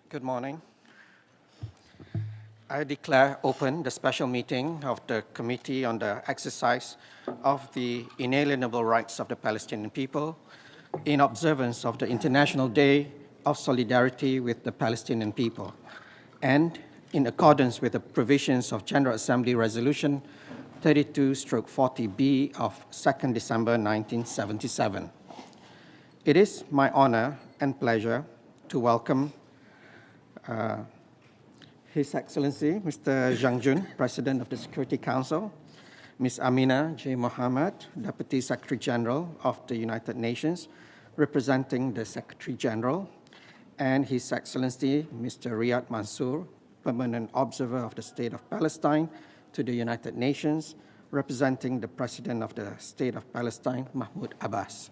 Good morning. I declare open the special meeting of the Committee on the Exercise of the Inalienable Rights of the Palestinian People in observance of the International Day of Solidarity with the Palestinian People and in accordance with the provisions of General Assembly Resolution 32/40B of 2nd December 1977. It is my honor and pleasure to welcome His Excellency, Mr. Zhang Jun, President of the Security Council, Ms. Amina J. Mohammed, Deputy Secretary General of the United Nations, representing the Secretary General, and His Excellency, Mr. Riyad Mansour, Permanent Observer of the State of Palestine to the United Nations, representing the President of the State of Palestine, Mahmoud Abbas.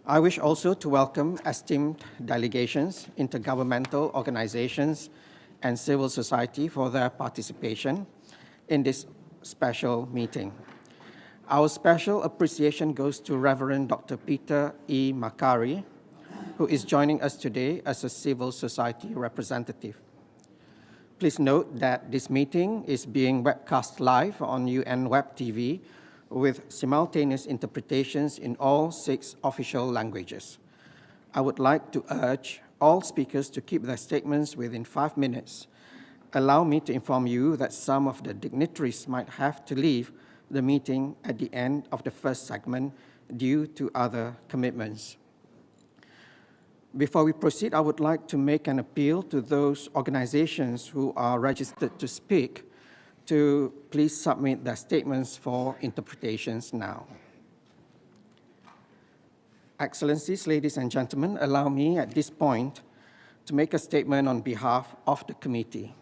I wish also to welcome esteemed delegations, intergovernmental organizations, and civil society for their participation in this special meeting. Our special appreciation goes to Reverend Dr. Peter E. Makari, who is joining us today as a civil society representative. Please note that this meeting is being webcast live on UN Web TV with simultaneous interpretations in all 6 official languages. I would like to urge all speakers to keep their statements within 5 minutes. Allow me to inform you that some of the dignitaries might have to leave the meeting at the end of the first segment due to other commitments. Before we proceed, I would like to make an appeal to those organizations who are registered to speak to please submit their statements for interpretations now. Excellencies, ladies and gentlemen, allow me at this point to make a statement on behalf of the committee.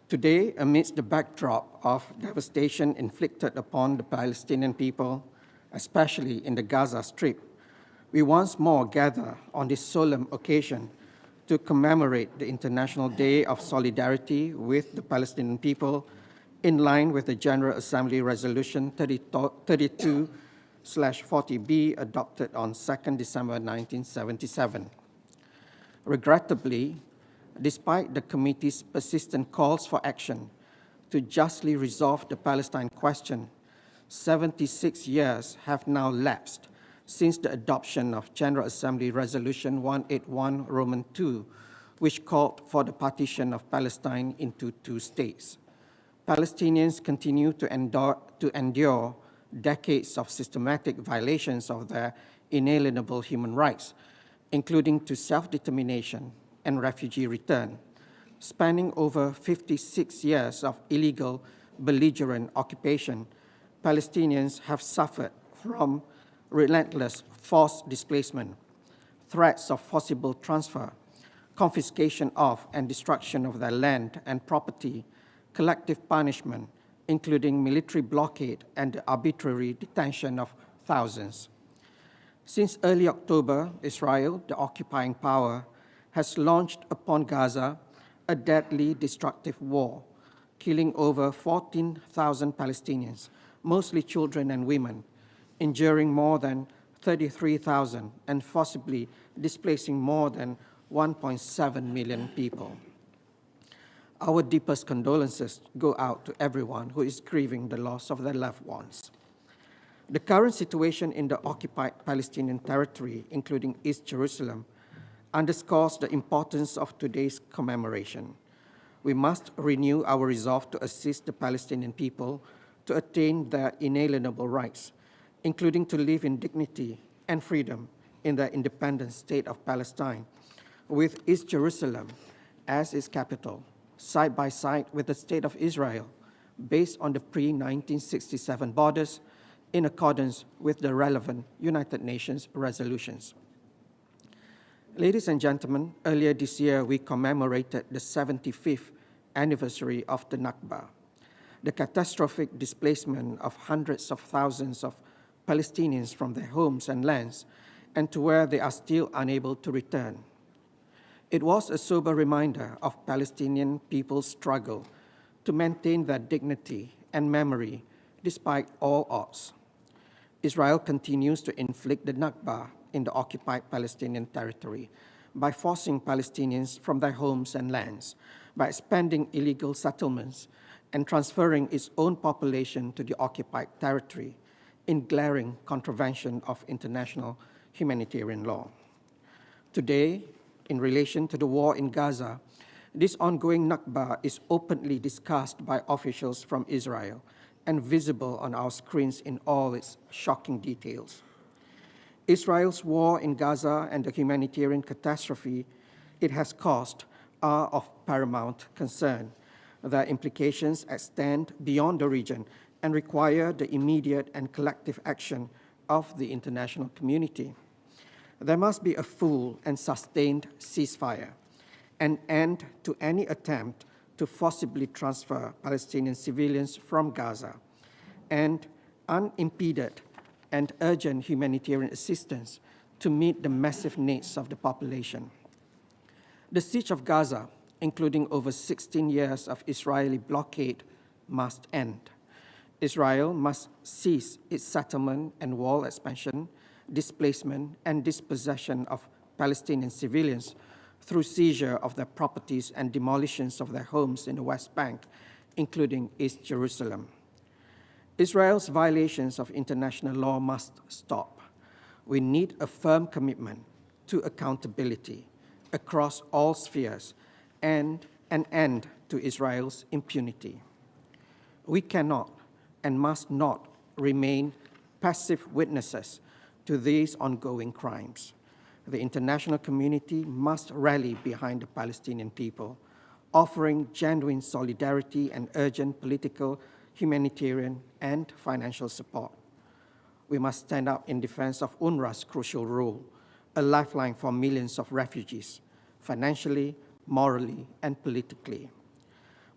Today, amidst the backdrop of devastation inflicted upon the Palestinian people, especially in the Gaza Strip, we once more gather on this solemn occasion to commemorate the International Day of Solidarity with the Palestinian people in line with the General Assembly Resolution 32/40B adopted on 2nd December 1977. Regrettably, despite the committee's persistent calls for action to justly resolve the Palestine question, 76 years have now lapsed since the adoption of General Assembly Resolution 181 Roman II, which called for the partition of Palestine into 2 states. Palestinians continue to endure decades of systematic violations of their inalienable human rights, including to self-determination and refugee return, spanning over 56 years of illegal belligerent occupation. Palestinians have suffered from relentless forced displacement, threats of forcible transfer, confiscation of and destruction of their land and property, collective punishment, including military blockade and the arbitrary detention of thousands. Since early October, Israel, the occupying power, has launched upon Gaza a deadly destructive war, killing over 14,000 Palestinians, mostly children and women, injuring more than 33,000 and forcibly displacing more than 1.7 million people. Our deepest condolences go out to everyone who is grieving the loss of their loved ones. The current situation in the occupied Palestinian territory, including East Jerusalem, underscores the importance of today's commemoration. We must renew our resolve to assist the Palestinian people to attain their inalienable rights, including to live in dignity and freedom in the independent state of Palestine, with East Jerusalem as its capital, side by side with the state of Israel, based on the pre-1967 borders in accordance with the relevant United Nations resolutions. Ladies and gentlemen, earlier this year we commemorated the 75th anniversary of the Nakba, the catastrophic displacement of hundreds of thousands of Palestinians from their homes and lands, and to where they are still unable to return. It was a sober reminder of Palestinian people's struggle to maintain their dignity and memory despite all odds. Israel continues to inflict the Nakba in the occupied Palestinian territory, by forcing Palestinians from their homes and lands, by expanding illegal settlements, and transferring its own population to the occupied territory in glaring contravention of international humanitarian law. Today, in relation to the war in Gaza, this ongoing Nakba is openly discussed by officials from Israel and visible on our screens in all its shocking details. Israel's war in Gaza and the humanitarian catastrophe it has caused are of paramount concern. Their implications extend beyond the region and require the immediate and collective action of the international community. There must be a full and sustained ceasefire, an end to any attempt to forcibly transfer Palestinian civilians from Gaza, and unimpeded and urgent humanitarian assistance to meet the massive needs of the population. The siege of Gaza, including over 16 years of Israeli blockade, must end. Israel must cease its settlement and wall expansion, displacement, and dispossession of Palestinian civilians through seizure of their properties and demolitions of their homes in the West Bank, including East Jerusalem. Israel's violations of international law must stop. We need a firm commitment to accountability across all spheres and an end to Israel's impunity. We cannot and must not remain passive witnesses to these ongoing crimes. The international community must rally behind the Palestinian people, offering genuine solidarity and urgent political, humanitarian, and financial support. We must stand up in defense of UNRWA's crucial role, a lifeline for millions of refugees, financially, morally, and politically.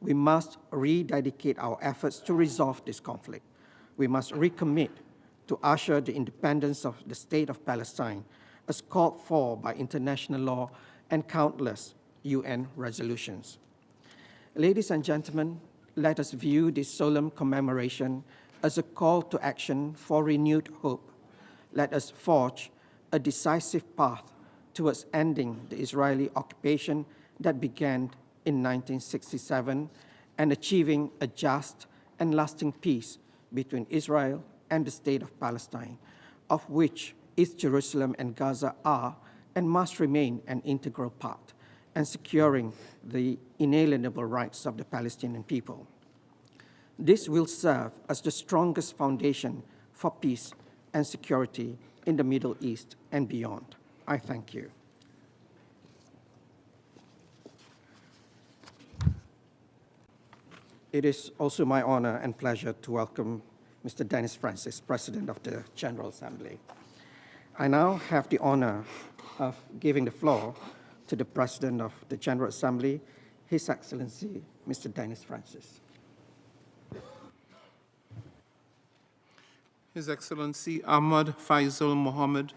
We must rededicate our efforts to resolve this conflict. We must recommit to usher the independence of the State of Palestine, as called for by international law and countless UN resolutions. Ladies and gentlemen, let us view this solemn commemoration as a call to action for renewed hope. Let us forge a decisive path towards ending the Israeli occupation that began in 1967 and achieving a just and lasting peace between Israel and the State of Palestine, of which East Jerusalem and Gaza are and must remain an integral part, and securing the inalienable rights of the Palestinian people. This will serve as the strongest foundation for peace and security in the Middle East and beyond. I thank you. It is also my honor and pleasure to welcome Mr. Dennis Francis, President of the General Assembly. I now have the honor of giving the floor to the President of the General Assembly, His Excellency, Mr. Dennis Francis. His Excellency Ahmad Faisal Mohammed,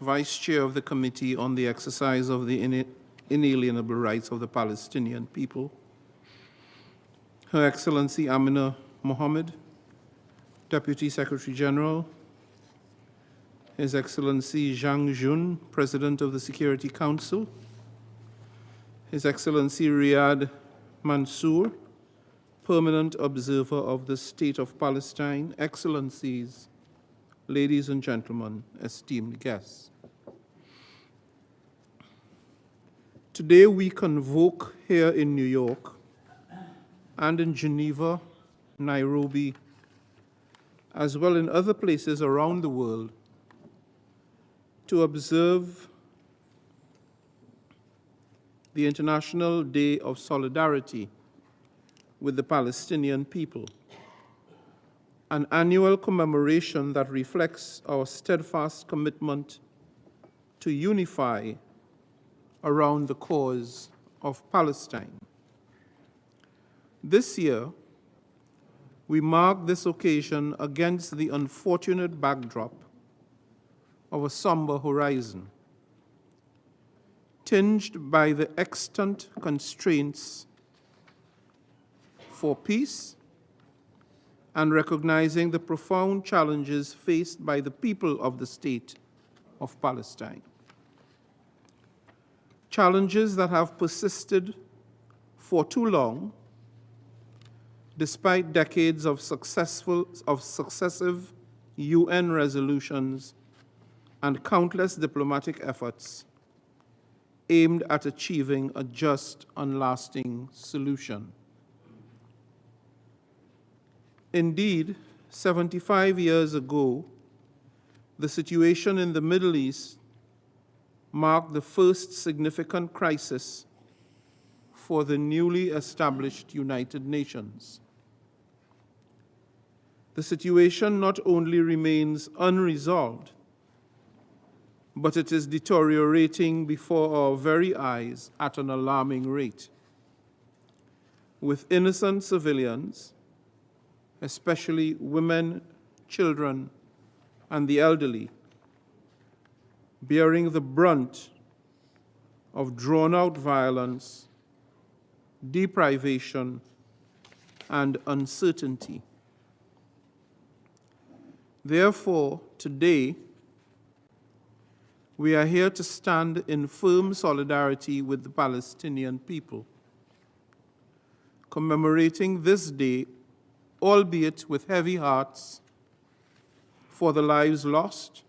Vice Chair of the Committee on the Exercise of the Inalienable Rights of the Palestinian People, Her Excellency Amina Mohammed, Deputy Secretary General, His Excellency Zhang Jun, President of the Security Council, His Excellency Riyad Mansour, Permanent Observer of the State of Palestine, Excellencies, ladies and gentlemen, esteemed guests. Today we convoke here in New York and in Geneva, Nairobi, as well in other places around the world, to observe the International Day of Solidarity with the Palestinian people, an annual commemoration that reflects our steadfast commitment to unify around the cause of Palestine. This year, we mark this occasion against the unfortunate backdrop of a somber horizon, tinged by the extant constraints for peace and recognizing the profound challenges faced by the people of the State of Palestine. challenges that have persisted for too long, despite decades of successive UN resolutions and countless diplomatic efforts aimed at achieving a just and lasting solution. Indeed, 75 years ago, the situation in the Middle East marked the first significant crisis for the newly established United Nations. The situation not only remains unresolved, but it is deteriorating before our very eyes at an alarming rate, with innocent civilians, especially women, children, and the elderly, bearing the brunt of drawn-out violence, deprivation, and uncertainty. Therefore, today, we are here to stand in firm solidarity with the Palestinian people, commemorating this day, albeit with heavy hearts, for the lives lost,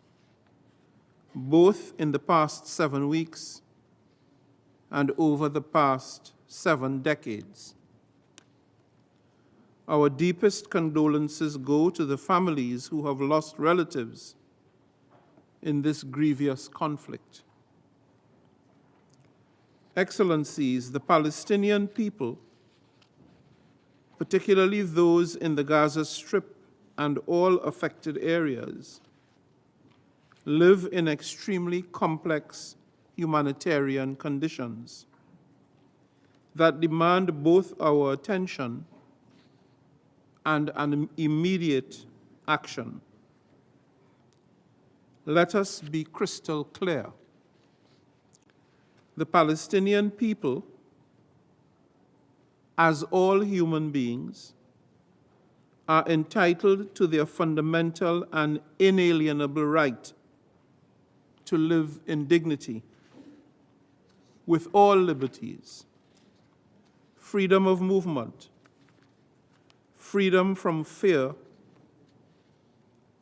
both in the past 7 weeks and over the past 7 decades. Our deepest condolences go to the families who have lost relatives in this grievous conflict. Excellencies, the Palestinian people, particularly those in the Gaza Strip and all affected areas, live in extremely complex humanitarian conditions that demand both our attention and an immediate action. Let us be crystal clear. The Palestinian people, as all human beings, are entitled to their fundamental and inalienable right to live in dignity, with all liberties, freedom of movement, freedom from fear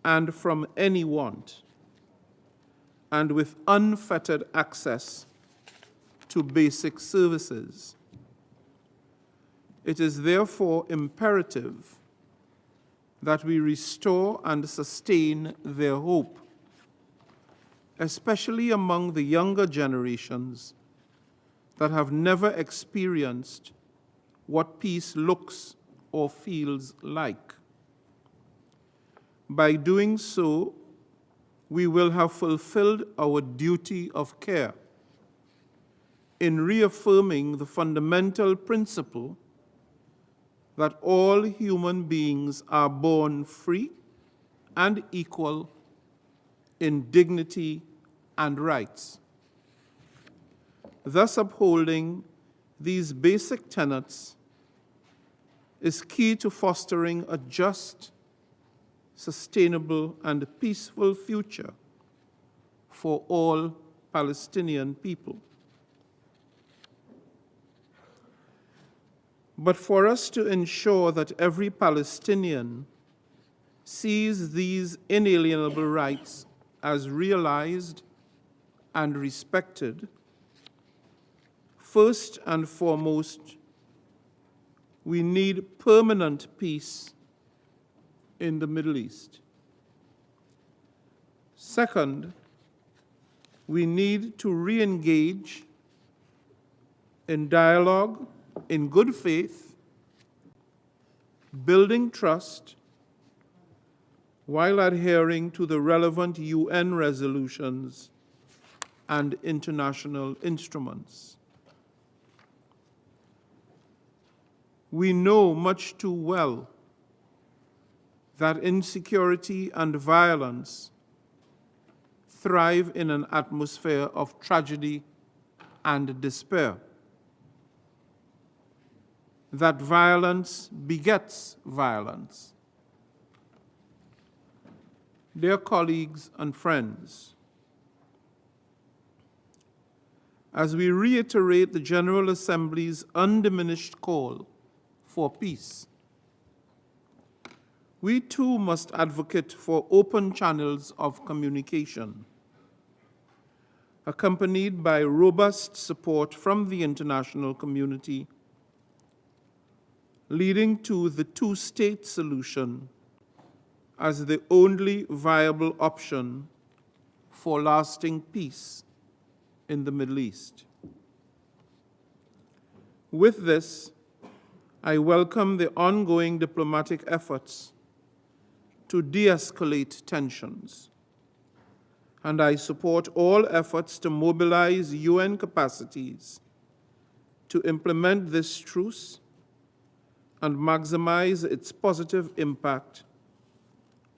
and from any want, and with unfettered access to basic services. It is therefore imperative that we restore and sustain their hope, especially among the younger generations that have never experienced what peace looks or feels like. By doing so, we will have fulfilled our duty of care in reaffirming the fundamental principle that all human beings are born free and equal in dignity and rights. Thus, upholding these basic tenets is key to fostering a just, sustainable, and peaceful future for all Palestinian people. But for us to ensure that every Palestinian sees these inalienable rights as realized and respected, first and foremost, we need permanent peace in the Middle East. Second, we need to re-engage in dialogue in good faith, building trust, while adhering to the relevant UN resolutions and international instruments. We know much too well that insecurity and violence thrive in an atmosphere of tragedy and despair, that violence begets violence. Dear colleagues and friends, as we reiterate the General Assembly's undiminished call for peace. We too must advocate for open channels of communication, accompanied by robust support from the international community, leading to the two-state solution as the only viable option for lasting peace in the Middle East. With this, I welcome the ongoing diplomatic efforts to de-escalate tensions, and I support all efforts to mobilize UN capacities to implement this truce and maximize its positive impact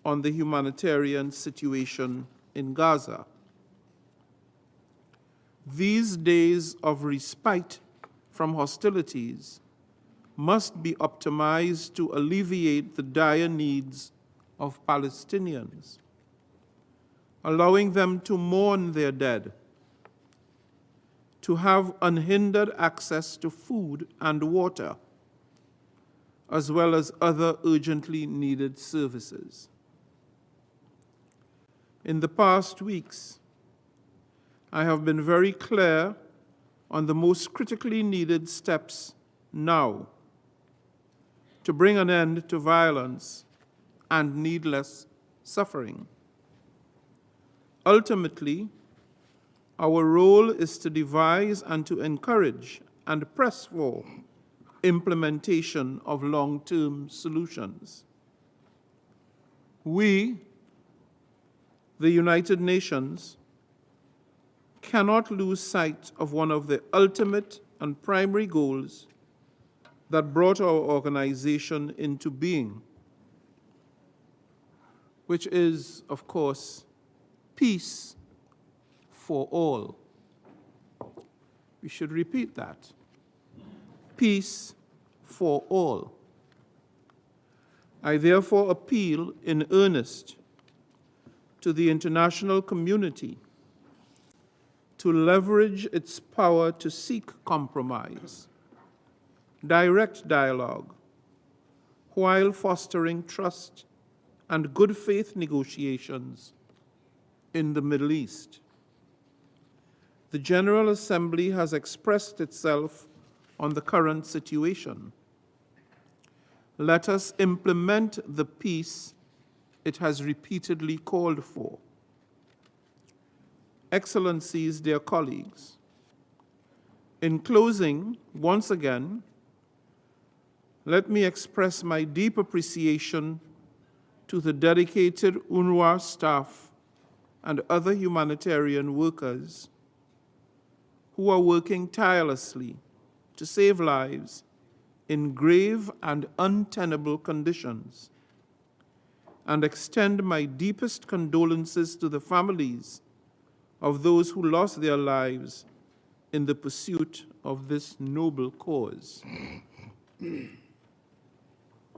on the humanitarian situation in Gaza. These days of respite from hostilities must be optimized to alleviate the dire needs of Palestinians, allowing them to mourn their dead, to have unhindered access to food and water, as well as other urgently needed services. In the past weeks, I have been very clear on the most critically needed steps now to bring an end to violence and needless suffering. Ultimately, our role is to devise and to encourage and press for implementation of long-term solutions. We, the United Nations, cannot lose sight of one of the ultimate and primary goals that brought our organization into being, which is, of course, peace for all. We should repeat that. Peace for all. I therefore appeal in earnest to the international community to leverage its power to seek compromise, direct dialogue, while fostering trust and good faith negotiations in the Middle East. The General Assembly has expressed itself on the current situation. Let us implement the peace it has repeatedly called for. Excellencies, dear colleagues, in closing, once again, let me express my deep appreciation to the dedicated UNRWA staff and other humanitarian workers who are working tirelessly to save lives in grave and untenable conditions, and extend my deepest condolences to the families of those who lost their lives in the pursuit of this noble cause.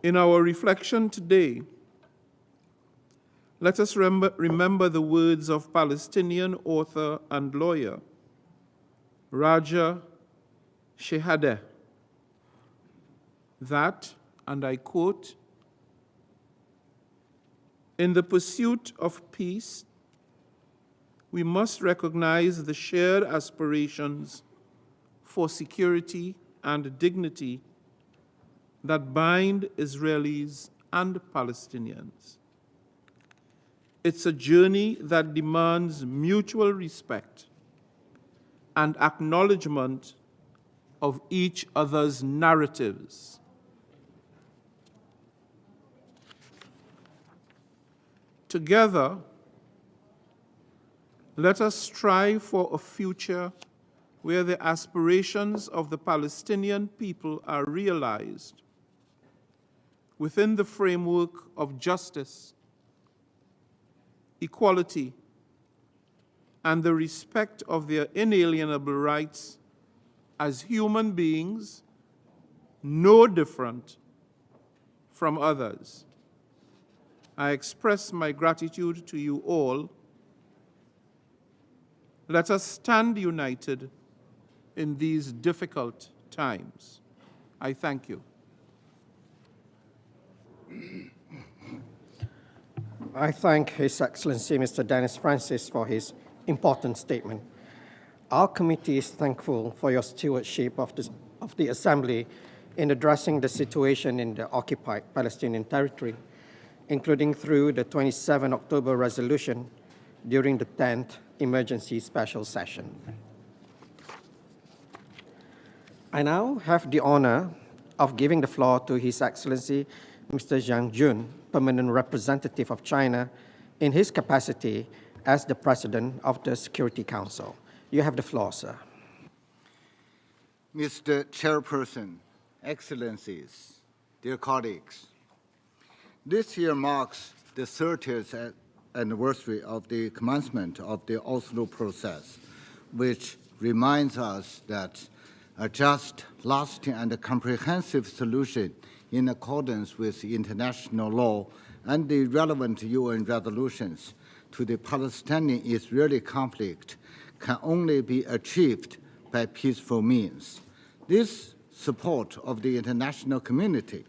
In our reflection today, let us remember the words of Palestinian author and lawyer Raja Shehadeh, that, and I quote, "In the pursuit of peace, we must recognize the shared aspirations for security and dignity that bind Israelis and Palestinians. It's a journey that demands mutual respect and acknowledgement of each other's narratives. Together, let us strive for a future where the aspirations of the Palestinian people are realized within the framework of justice, equality, and the respect of their inalienable rights as human beings, no different from others. I express my gratitude to you all. Let us stand united in these difficult times. I thank you. I thank His Excellency Mr. Dennis Francis for his important statement. Our committee is thankful for your stewardship of the Assembly in addressing the situation in the occupied Palestinian territory, including through the 27 October resolution during the 10th Emergency Special Session. I now have the honor of giving the floor to His Excellency Mr. Zhang Jun, Permanent Representative of China, in his capacity as the President of the Security Council. You have the floor, sir. Mr. Chairperson, Excellencies, dear colleagues, this year marks the 30th anniversary of the commencement of the Oslo process, which reminds us that a just, lasting, and comprehensive solution in accordance with international law and the relevant UN resolutions to the Palestinian-Israeli conflict can only be achieved by peaceful means. This support of the international community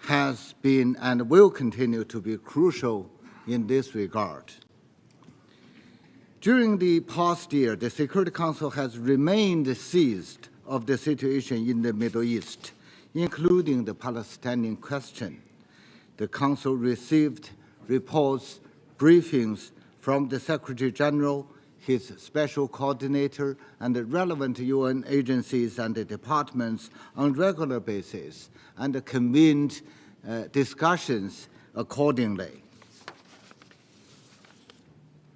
has been and will continue to be crucial in this regard. During the past year, the Security Council has remained seized of the situation in the Middle East, including the Palestinian question. The Council received reports, briefings from the Secretary General, his special coordinator, and the relevant UN agencies and the departments on a regular basis, and convened discussions accordingly.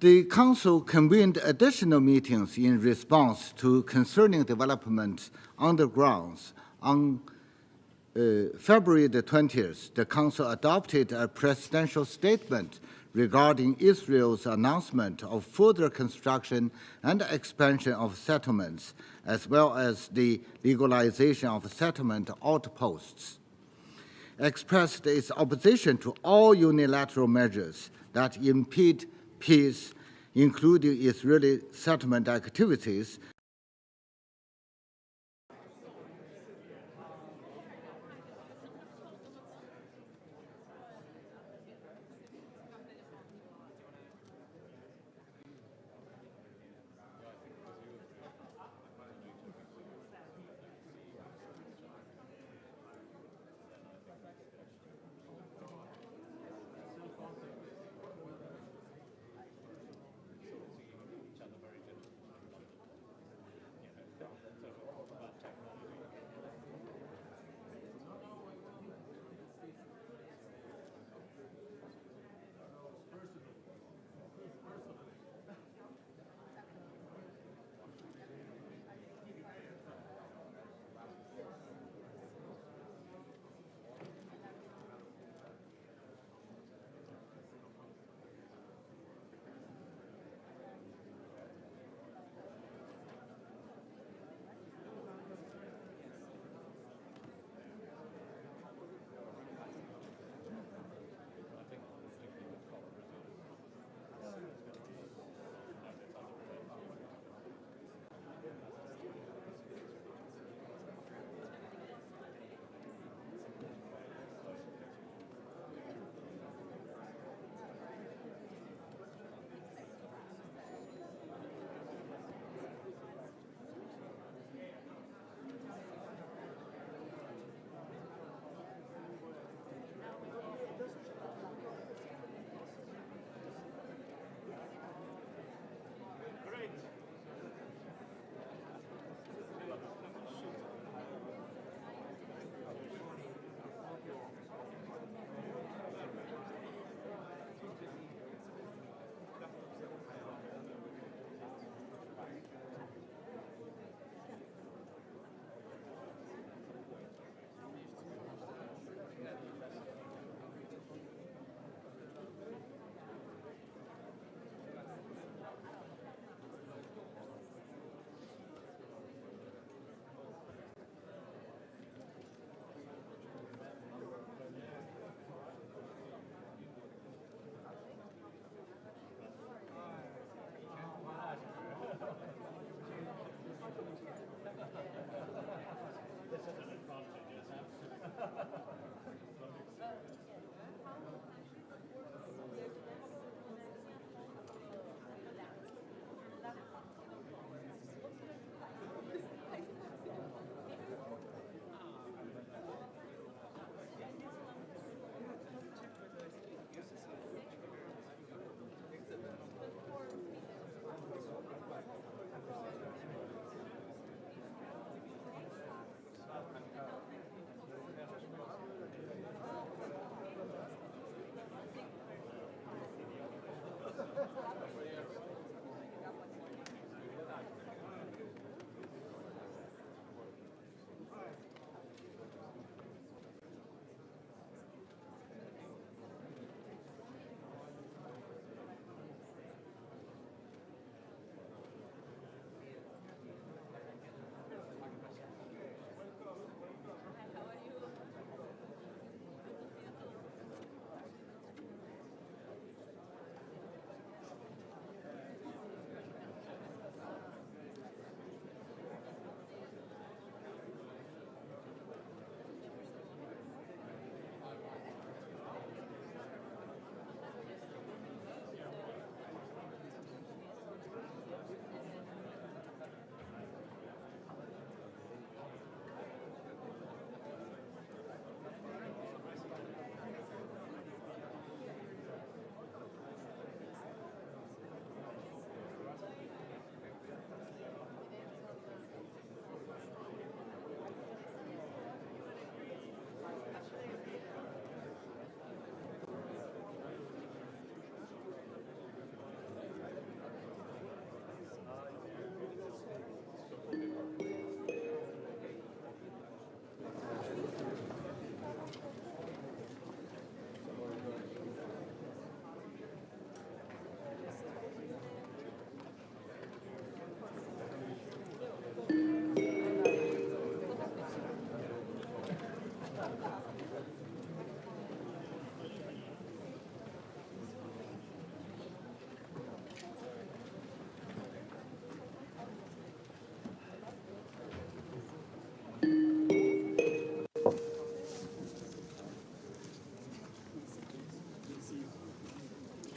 The Council convened additional meetings in response to concerning developments on the grounds. On February the 20th, the Council adopted a presidential statement regarding Israel's announcement of further construction and expansion of settlements, as well as the legalization of settlement outposts, expressed its opposition to all unilateral measures that impede peace, including Israeli settlement activities.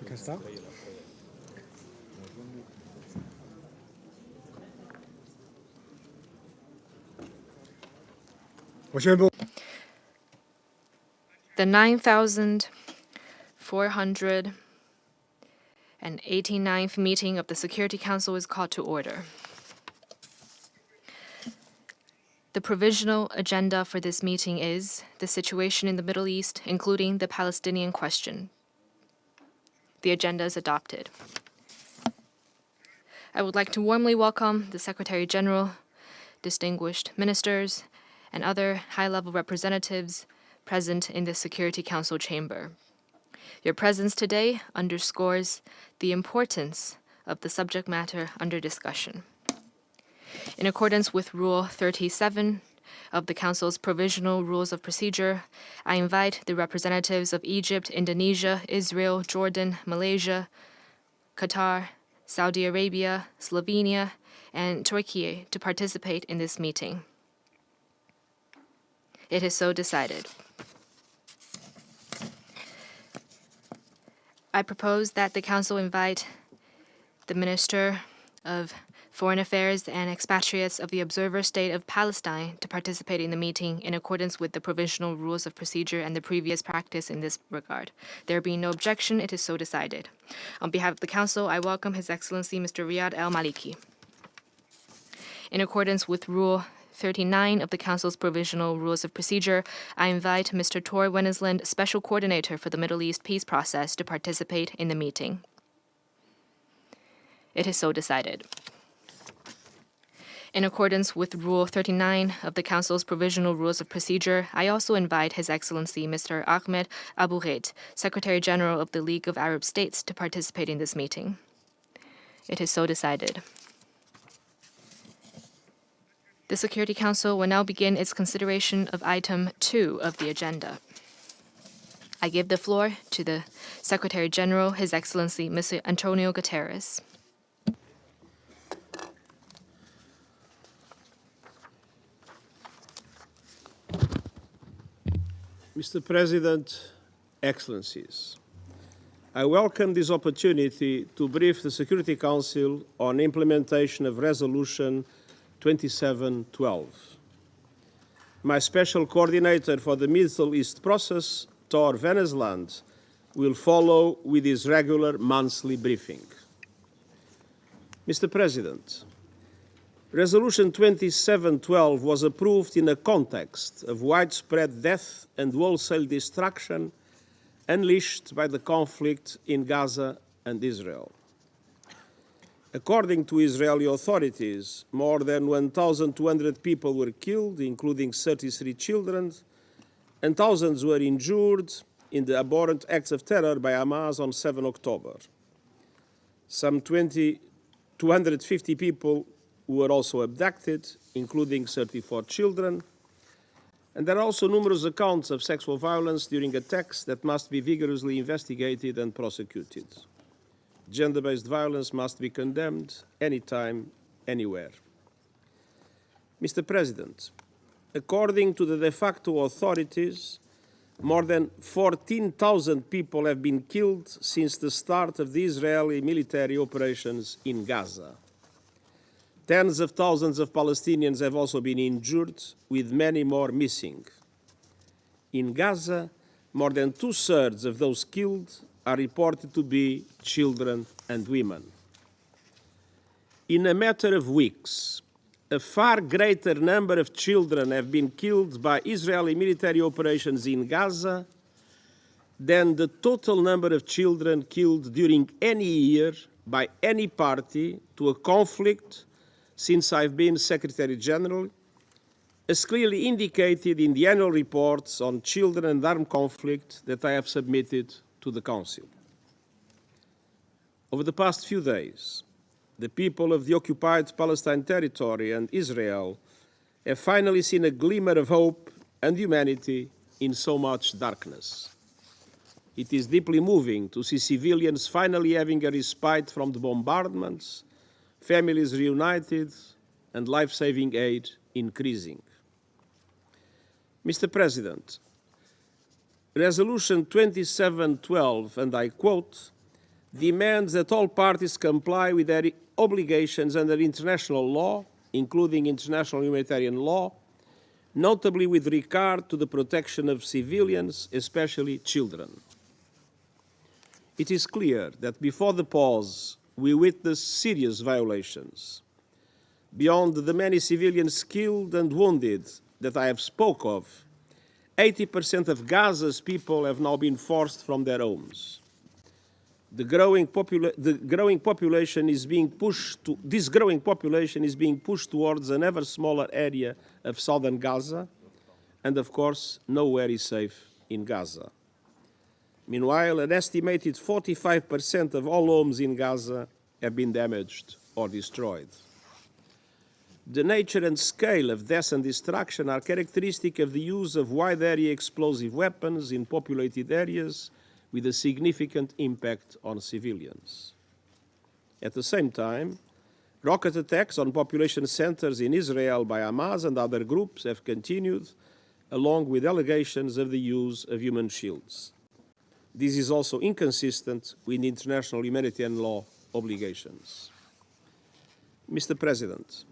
Acá está. The 9,489th meeting of the Security Council is called to order. The provisional agenda for this meeting is the situation in the Middle East, including the Palestinian question. The agenda is adopted. I would like to warmly welcome the Secretary General, distinguished ministers, and other high-level representatives present in the Security Council chamber. Your presence today underscores the importance of the subject matter under discussion. In accordance with Rule 37 of the Council's Provisional Rules of Procedure, I invite the representatives of Egypt, Indonesia, Israel, Jordan, Malaysia, Qatar, Saudi Arabia, Slovenia, and Turkey to participate in this meeting. It is so decided. I propose that the Council invite the Minister of Foreign Affairs and Expatriates of the Observer State of Palestine to participate in the meeting in accordance with the Provisional Rules of Procedure and the previous practice in this regard. There being no objection, it is so decided. On behalf of the Council, I welcome His Excellency Mr. Riyad Al-Maliki. In accordance with Rule 39 of the Council's Provisional Rules of Procedure, I invite Mr. Tor Wennesland, Special Coordinator for the Middle East Peace Process, to participate in the meeting. It is so decided. In accordance with Rule 39 of the Council's Provisional Rules of Procedure, I also invite His Excellency Mr. Ahmed Abu Gheit, Secretary General of the League of Arab States, to participate in this meeting. It is so decided. The Security Council will now begin its consideration of Item 2 of the agenda. I give the floor to the Secretary General, His Excellency Mr. Antonio Guterres. Mr. President, Excellencies, I welcome this opportunity to brief the Security Council on implementation of Resolution 2712. My Special Coordinator for the Middle East process, Tor Wennesland, will follow with his regular monthly briefing. Mr. President, Resolution 2712 was approved in a context of widespread death and wholesale destruction unleashed by the conflict in Gaza and Israel. According to Israeli authorities, more than 1,200 people were killed, including 33 children, and thousands were injured in the abhorrent acts of terror by Hamas on 7 October. Some 250 people were also abducted, including 34 children, and there are also numerous accounts of sexual violence during attacks that must be vigorously investigated and prosecuted. Gender-based violence must be condemned anytime, anywhere. Mr. President, according to the de facto authorities, more than 14,000 people have been killed since the start of the Israeli military operations in Gaza. Tens of thousands of Palestinians have also been injured, with many more missing. In Gaza, more than two-thirds of those killed are reported to be children and women. In a matter of weeks, a far greater number of children have been killed by Israeli military operations in Gaza than the total number of children killed during any year by any party to a conflict since I've been Secretary General, as clearly indicated in the annual reports on children and armed conflict that I have submitted to the Council. Over the past few days, the people of the occupied Palestine territory and Israel have finally seen a glimmer of hope and humanity in so much darkness. It is deeply moving to see civilians finally having a respite from the bombardments, families reunited, and life-saving aid increasing. Mr. President, Resolution 2712, and I quote, demands that all parties comply with their obligations under international law, including international humanitarian law, notably with regard to the protection of civilians, especially children. It is clear that before the pause, we witnessed serious violations. Beyond the many civilians killed and wounded that I have spoke of, 80% of Gaza's people have now been forced from their homes. This growing population is being pushed towards an ever smaller area of southern Gaza, and of course, nowhere is safe in Gaza. Meanwhile, an estimated 45% of all homes in Gaza have been damaged or destroyed. The nature and scale of death and destruction are characteristic of the use of wide-area explosive weapons in populated areas with a significant impact on civilians. At the same time, rocket attacks on population centers in Israel by Hamas and other groups have continued, along with allegations of the use of human shields. This is also inconsistent with international humanitarian law obligations. Mr. President,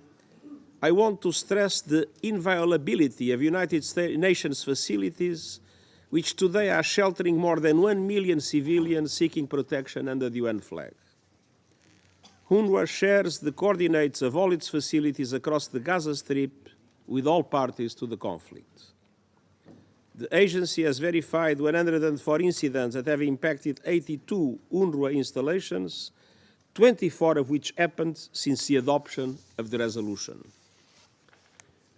I want to stress the inviolability of United Nations facilities which today are sheltering more than 1 million civilians seeking protection under the UN flag. UNRWA shares the coordinates of all its facilities across the Gaza Strip with all parties to the conflict. The agency has verified 104 incidents that have impacted 82 UNRWA installations, 24 of which happened since the adoption of the resolution.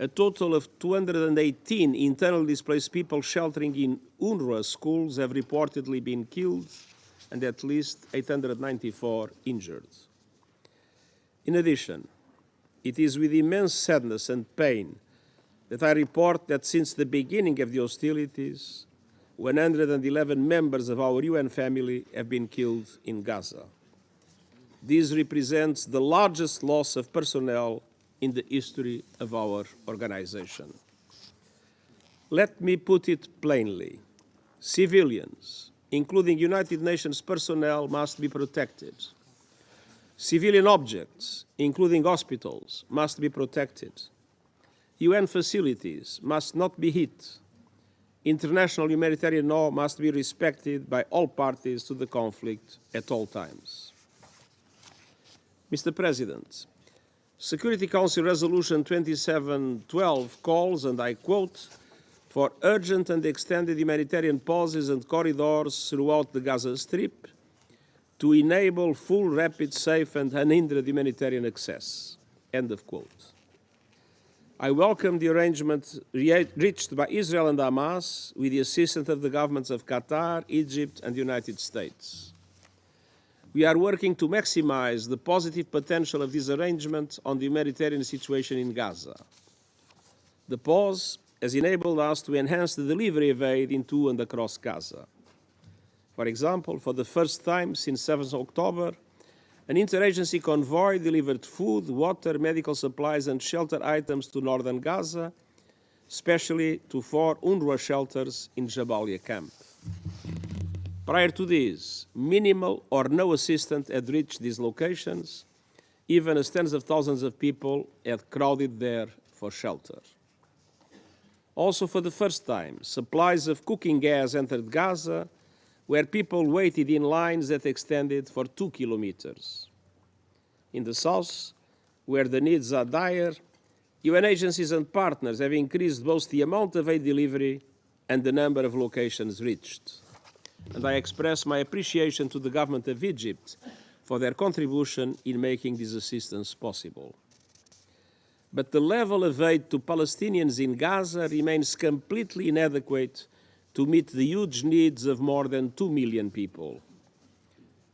A total of 218 internally displaced people sheltering in UNRWA schools have reportedly been killed and at least 894 injured. In addition, it is with immense sadness and pain that I report that since the beginning of the hostilities, 111 members of our UN family have been killed in Gaza. This represents the largest loss of personnel in the history of our organization. Let me put it plainly. Civilians, including United Nations personnel, must be protected. Civilian objects, including hospitals, must be protected. UN facilities must not be hit. International humanitarian law must be respected by all parties to the conflict at all times. Mr. President, Security Council Resolution 2712 calls, and I quote, for urgent and extended humanitarian pauses and corridors throughout the Gaza Strip to enable full, rapid, safe, and unhindered humanitarian access. End of quote. I welcome the arrangement reached by Israel and Hamas with the assistance of the governments of Qatar, Egypt, and the United States. We are working to maximize the positive potential of this arrangement on the humanitarian situation in Gaza. The pause has enabled us to enhance the delivery of aid into and across Gaza. For example, for the first time since 7th October, an interagency convoy delivered food, water, medical supplies, and shelter items to northern Gaza, especially to 4 UNRWA shelters in Jabalia camp. Prior to this, minimal or no assistance had reached these locations, even as tens of thousands of people had crowded there for shelter. Also, for the first time, supplies of cooking gas entered Gaza, where people waited in lines that extended for 2 kilometers. In the south, where the needs are dire, UN agencies and partners have increased both the amount of aid delivery and the number of locations reached. And I express my appreciation to the government of Egypt for their contribution in making this assistance possible. But the level of aid to Palestinians in Gaza remains completely inadequate to meet the huge needs of more than 2 million people.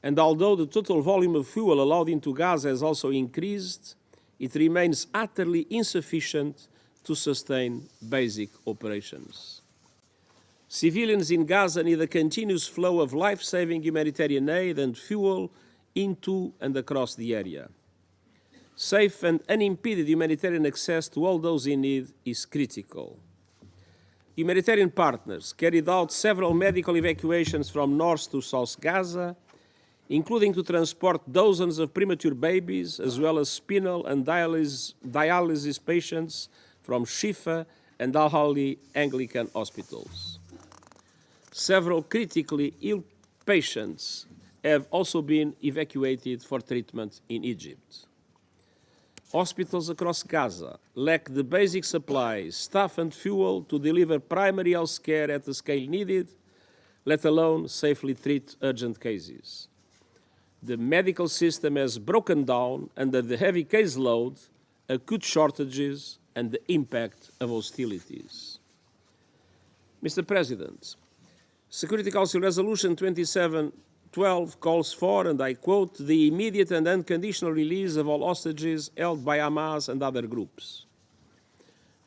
And although the total volume of fuel allowed into Gaza has also increased, it remains utterly insufficient to sustain basic operations. Civilians in Gaza need a continuous flow of life-saving humanitarian aid and fuel into and across the area. Safe and unimpeded humanitarian access to all those in need is critical. Humanitarian partners carried out several medical evacuations from North to South Gaza, including to transport dozens of premature babies, as well as spinal and dialysis patients from Shifa and Al-Ahli Anglican hospitals. Several critically ill patients have also been evacuated for treatment in Egypt. Hospitals across Gaza lack the basic supplies, staff and fuel to deliver primary health care at the scale needed, let alone safely treat urgent cases. The medical system has broken down under the heavy caseload, acute shortages, and the impact of hostilities. Mr. President, Security Council Resolution 2712 calls for, and I quote, the immediate and unconditional release of all hostages held by Hamas and other groups.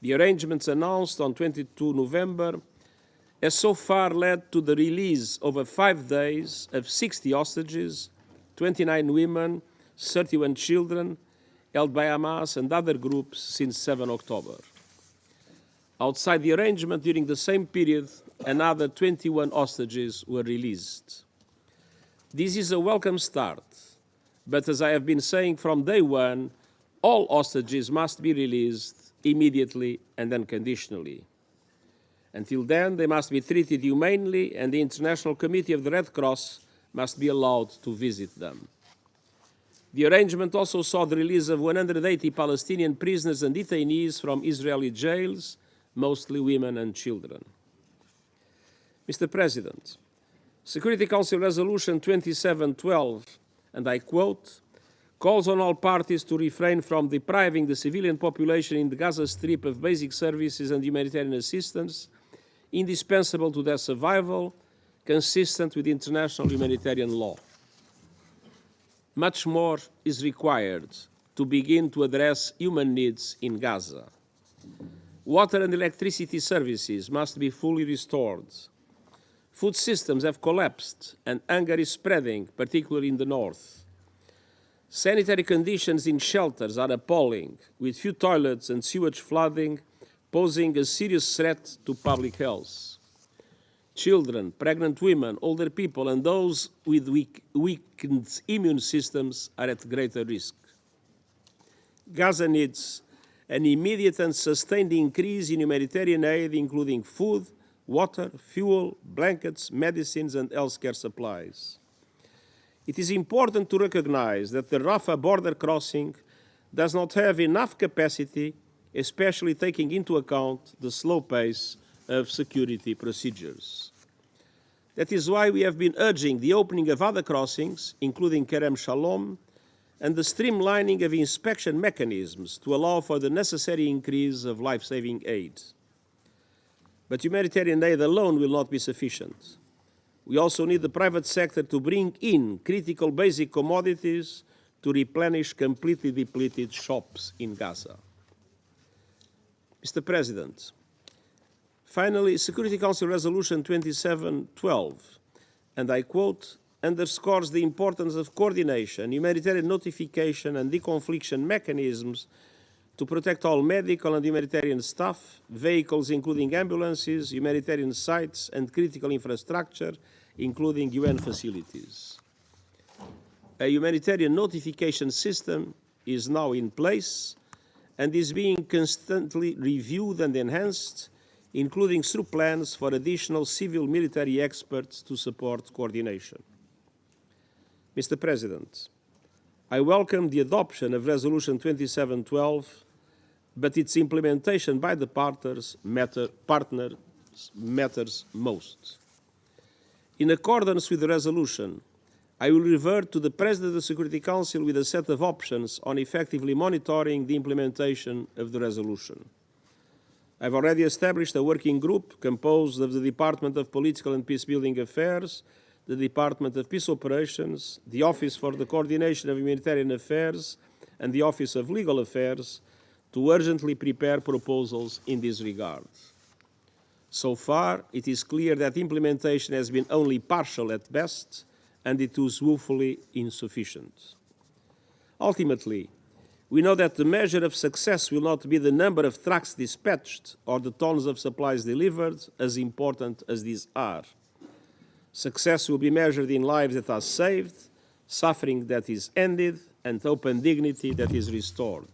The arrangements announced on 22 November has so far led to the release over 5 days of 60 hostages, 29 women, 31 children, held by Hamas and other groups since 7 October. Outside the arrangement, during the same period, another 21 hostages were released. This is a welcome start, but as I have been saying from day one, all hostages must be released immediately and unconditionally. Until then, they must be treated humanely, and the International Committee of the Red Cross must be allowed to visit them. The arrangement also saw the release of 180 Palestinian prisoners and detainees from Israeli jails, mostly women and children. Mr. President, Security Council Resolution 2712, and I quote, calls on all parties to refrain from depriving the civilian population in the Gaza Strip of basic services and humanitarian assistance indispensable to their survival, consistent with international humanitarian law. Much more is required to begin to address human needs in Gaza. Water and electricity services must be fully restored. Food systems have collapsed and hunger is spreading, particularly in the north. Sanitary conditions in shelters are appalling, with few toilets and sewage flooding posing a serious threat to public health. Children, pregnant women, older people, and those with weakened immune systems are at greater risk. Gaza needs an immediate and sustained increase in humanitarian aid, including food, water, fuel, blankets, medicines, and healthcare supplies. It is important to recognize that the Rafah border crossing does not have enough capacity, especially taking into account the slow pace of security procedures. That is why we have been urging the opening of other crossings, including Kerem Shalom, and the streamlining of inspection mechanisms to allow for the necessary increase of life-saving aid. But humanitarian aid alone will not be sufficient. We also need the private sector to bring in critical basic commodities to replenish completely depleted shops in Gaza. Mr. President, finally, Security Council Resolution 2712, and I quote, underscores the importance of coordination, humanitarian notification, and deconfliction mechanisms to protect all medical and humanitarian staff, vehicles including ambulances, humanitarian sites, and critical infrastructure, including UN facilities. A humanitarian notification system is now in place and is being constantly reviewed and enhanced, including through plans for additional civil-military experts to support coordination. Mr. President, I welcome the adoption of Resolution 2712, but its implementation by the partners matters most. In accordance with the resolution, I will revert to the President of the Security Council with a set of options on effectively monitoring the implementation of the resolution. I have already established a working group composed of the Department of Political and Peacebuilding Affairs, the Department of Peace Operations, the Office for the Coordination of Humanitarian Affairs, and the Office of Legal Affairs to urgently prepare proposals in this regard. So far, it is clear that implementation has been only partial at best, and it was woefully insufficient. Ultimately, we know that the measure of success will not be the number of trucks dispatched or the tons of supplies delivered, as important as these are. Success will be measured in lives that are saved, suffering that is ended, and hope and dignity that is restored.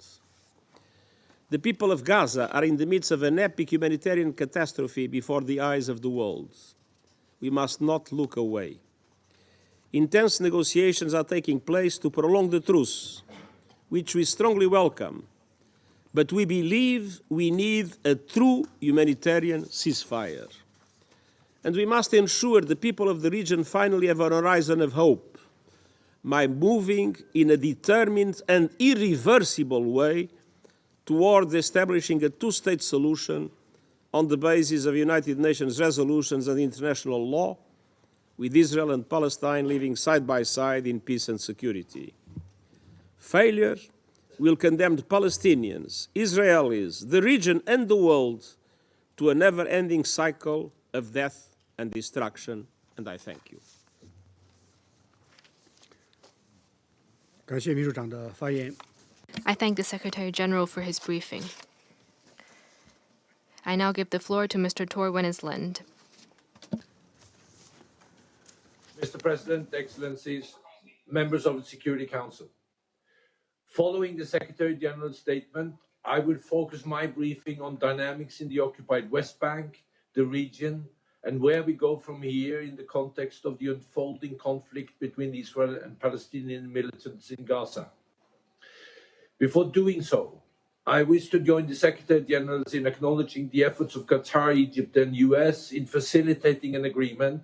The people of Gaza are in the midst of an epic humanitarian catastrophe before the eyes of the world. We must not look away. Intense negotiations are taking place to prolong the truce, which we strongly welcome, but we believe we need a true humanitarian ceasefire. And we must ensure the people of the region finally have a horizon of hope by moving in a determined and irreversible way towards establishing a two-state solution on the basis of United Nations resolutions and international law, with Israel and Palestine living side by side in peace and security. Failure will condemn the Palestinians, Israelis, the region and the world to a never-ending cycle of death and destruction, and I thank you. 感谢秘书长的发言。 I thank the Secretary General for his briefing. I now give the floor to Mr. Tor Wennesland. Mr. President, Excellencies, members of the Security Council. Following the Secretary General's statement, I will focus my briefing on dynamics in the occupied West Bank, the region, and where we go from here in the context of the unfolding conflict between Israel and Palestinian militants in Gaza. Before doing so, I wish to join the Secretary Generals in acknowledging the efforts of Qatar, Egypt, and US in facilitating an agreement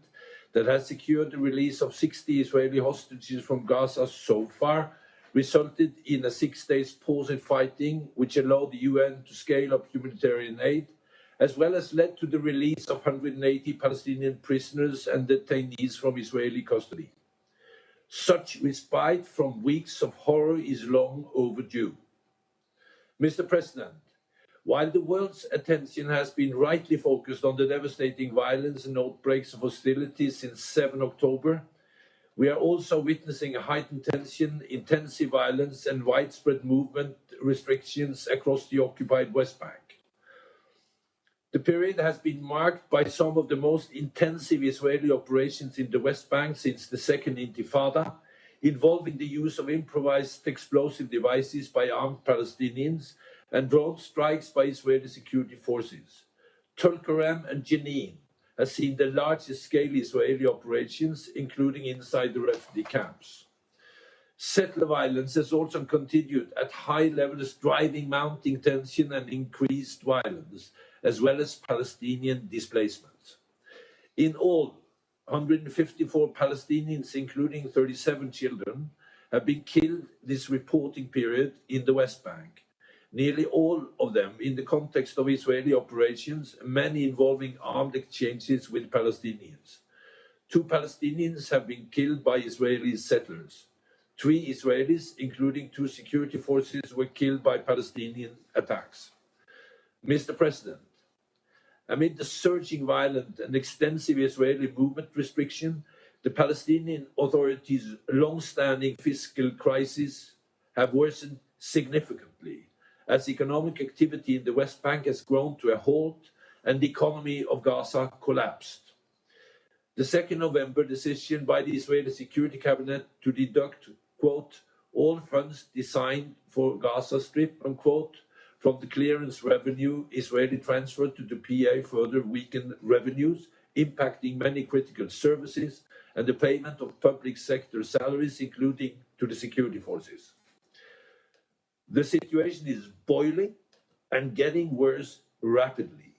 that has secured the release of 60 Israeli hostages from Gaza so far, resulted in a 6-day pause in fighting, which allowed the UN to scale up humanitarian aid, as well as led to the release of 180 Palestinian prisoners and detainees from Israeli custody. Such respite from weeks of horror is long overdue. Mr. President, while the world's attention has been rightly focused on the devastating violence and outbreaks of hostilities since 7 October, we are also witnessing a heightened tension, intensive violence, and widespread movement restrictions across the occupied West Bank. The period has been marked by some of the most intensive Israeli operations in the West Bank since the Second Intifada, involving the use of improvised explosive devices by armed Palestinians and drone strikes by Israeli security forces. Tulkarem and Jenin has seen the largest scale Israeli operations, including inside the refugee camps. Settler violence has also continued at high levels, driving mounting tension and increased violence, as well as Palestinian displacements. In all, 154 Palestinians, including 37 children, have been killed this reporting period in the West Bank, nearly all of them in the context of Israeli operations, many involving armed exchanges with Palestinians. 2 Palestinians have been killed by Israeli settlers. 3 Israelis, including 2 security forces, were killed by Palestinian attacks. Mr. President, amid the surging violent and extensive Israeli movement restriction, the Palestinian Authority's long-standing fiscal crisis have worsened significantly as economic activity in the West Bank has grown to a halt and the economy of Gaza collapsed. The 2nd November decision by the Israeli Security Cabinet to deduct, quote, all funds designed for Gaza Strip, unquote, from the clearance revenue Israeli transferred to the PA further weakened revenues, impacting many critical services and the payment of public sector salaries, including to the security forces. The situation is boiling and getting worse rapidly.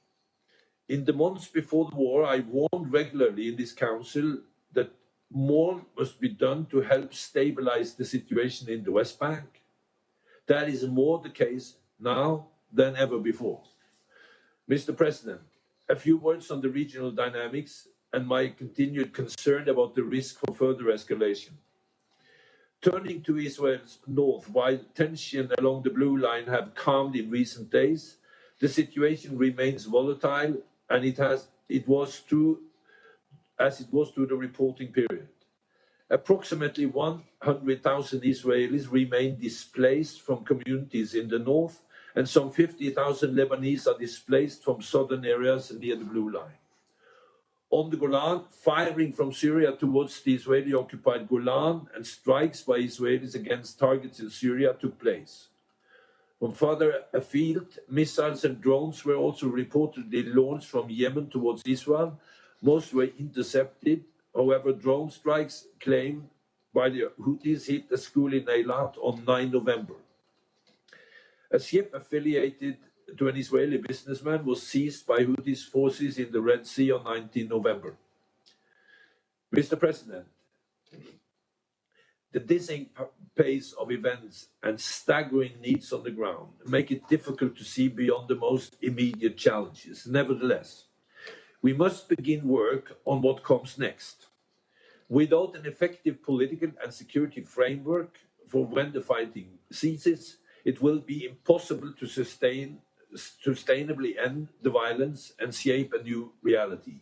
In the months before the war, I warned regularly in this council that more must be done to help stabilize the situation in the West Bank. That is more the case now than ever before. Mr. President, a few words on the regional dynamics and my continued concern about the risk for further escalation. Turning to Israel's north, while tension along the blue line have calmed in recent days, the situation remains volatile, and it was through the reporting period. Approximately 100,000 Israelis remain displaced from communities in the north, and some 50,000 Lebanese are displaced from southern areas near the blue line. on the Golan, firing from Syria towards the Israeli-occupied Golan, and strikes by Israelis against targets in Syria took place. From further afield, missiles and drones were also reportedly launched from Yemen towards Israel. Most were intercepted. However, drone strikes claimed by the Houthis hit a school in Eilat on 9 November. A ship affiliated to an Israeli businessman was seized by Houthis forces in the Red Sea on 19 November. Mr. President, the dizzying pace of events and staggering needs on the ground make it difficult to see beyond the most immediate challenges. Nevertheless, we must begin work on what comes next. Without an effective political and security framework for when the fighting ceases, it will be impossible to sustainably end the violence and shape a new reality.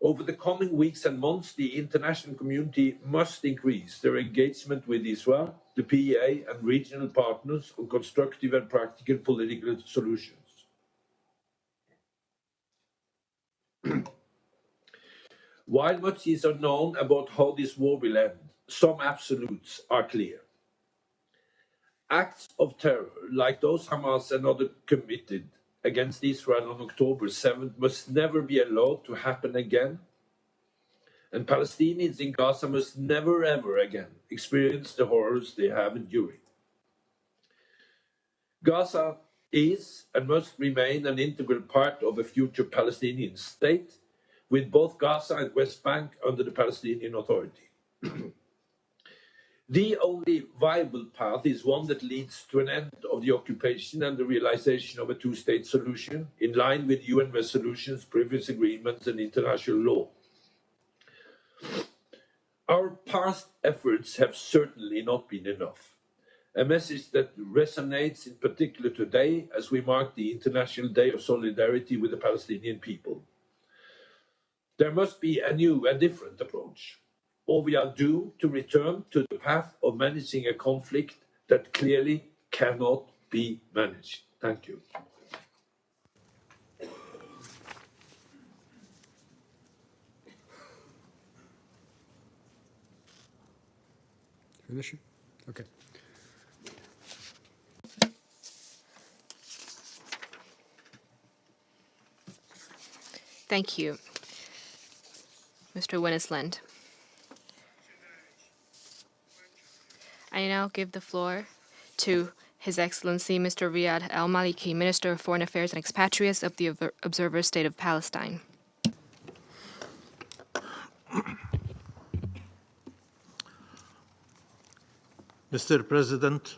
Over the coming weeks and months, the international community must increase their engagement with Israel, the PEA, and regional partners on constructive and practical political solutions. While much is unknown about how this war will end, some absolutes are clear. Acts of terror, like those Hamas and others committed against Israel on October 7th, must never be allowed to happen again. And Palestinians in Gaza must never ever again experience the horrors they have endured. Gaza is and must remain an integral part of a future Palestinian state, with both Gaza and West Bank under the Palestinian Authority. The only viable path is one that leads to an end of the occupation and the realization of a two-state solution in line with UN resolutions, previous agreements, and international law. Our past efforts have certainly not been enough. A message that resonates in particular today as we mark the International Day of Solidarity with the Palestinian people. There must be a new and different approach, or we are doomed to return to the path of managing a conflict that clearly cannot be managed. Thank you. Finish? Okay. Thank you, Mr. Winnisland. I now give the floor to His Excellency Mr. Riyad Al-Maliki, Minister of Foreign Affairs and Expatriates of the Observer State of Palestine. Mr. President,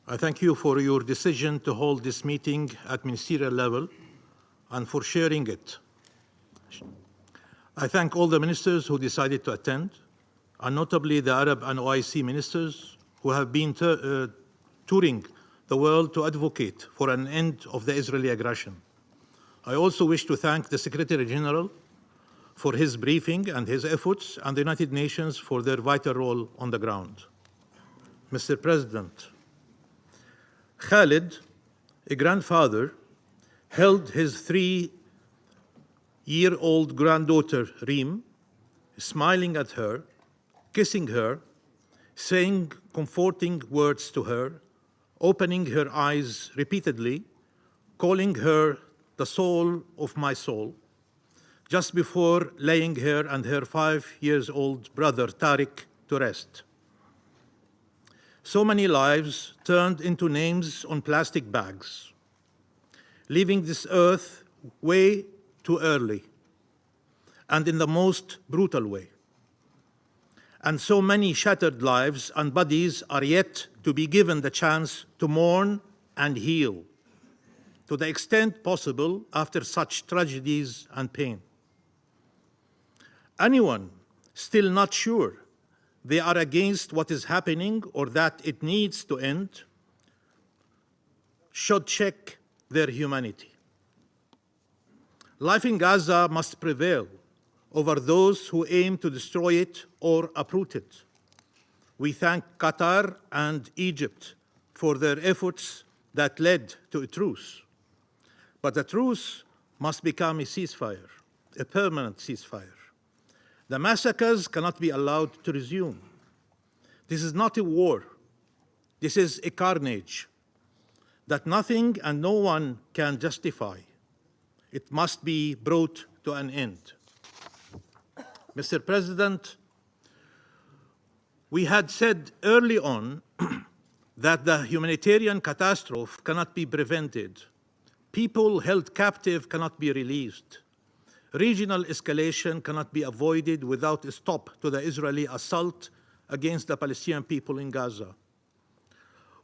I thank you for your decision to hold this meeting at ministerial level and for sharing it. I thank all the ministers who decided to attend, and notably the Arab and OIC ministers who have been touring the world to advocate for an end of the Israeli aggression. I also wish to thank the Secretary General for his briefing and his efforts, and the United Nations for their vital role on the ground. Mr. President, Khalid, a grandfather, held his 3-year-old granddaughter, Reem, smiling at her, kissing her, saying comforting words to her, opening her eyes repeatedly, calling her the soul of my soul, just before laying her and her 5-year-old brother, Tariq, to rest. So many lives turned into names on plastic bags, leaving this earth way too early and in the most brutal way. And so many shattered lives and bodies are yet to be given the chance to mourn and heal to the extent possible after such tragedies and pain. Anyone still not sure they are against what is happening or that it needs to end should check their humanity. Life in Gaza must prevail over those who aim to destroy it or uproot it. We thank Qatar and Egypt for their efforts that led to a truce. But a truce must become a ceasefire. a permanent ceasefire. The massacres cannot be allowed to resume. This is not a war. This is a carnage that nothing and no one can justify. It must be brought to an end. Mr. President, we had said early on that the humanitarian catastrophe cannot be prevented. People held captive cannot be released. Regional escalation cannot be avoided without a stop to the Israeli assault against the Palestinian people in Gaza.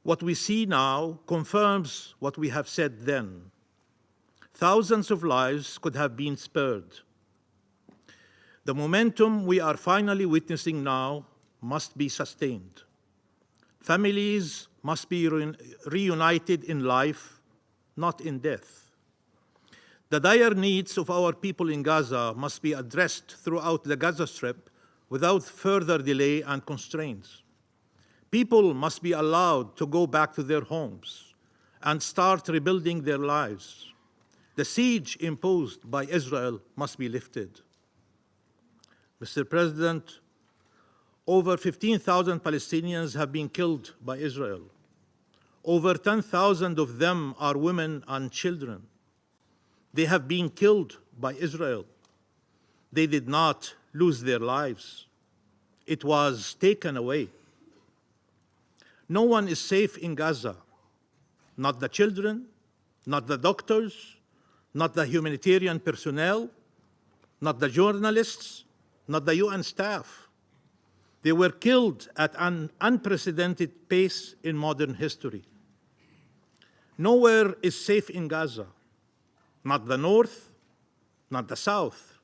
What we see now confirms what we have said then. Thousands of lives could have been spared. The momentum we are finally witnessing now must be sustained. Families must be reunited in life, not in death. The dire needs of our people in Gaza must be addressed throughout the Gaza Strip without further delay and constraints. People must be allowed to go back to their homes and start rebuilding their lives. The siege imposed by Israel must be lifted. Mr. President, over 15,000 Palestinians have been killed by Israel. Over 10,000 of them are women and children. They have been killed by Israel. They did not lose their lives. It was taken away. No one is safe in Gaza. Not the children, not the doctors, not the humanitarian personnel, not the journalists, not the UN staff. They were killed at an unprecedented pace in modern history. Nowhere is safe in Gaza. Not the north, not the south,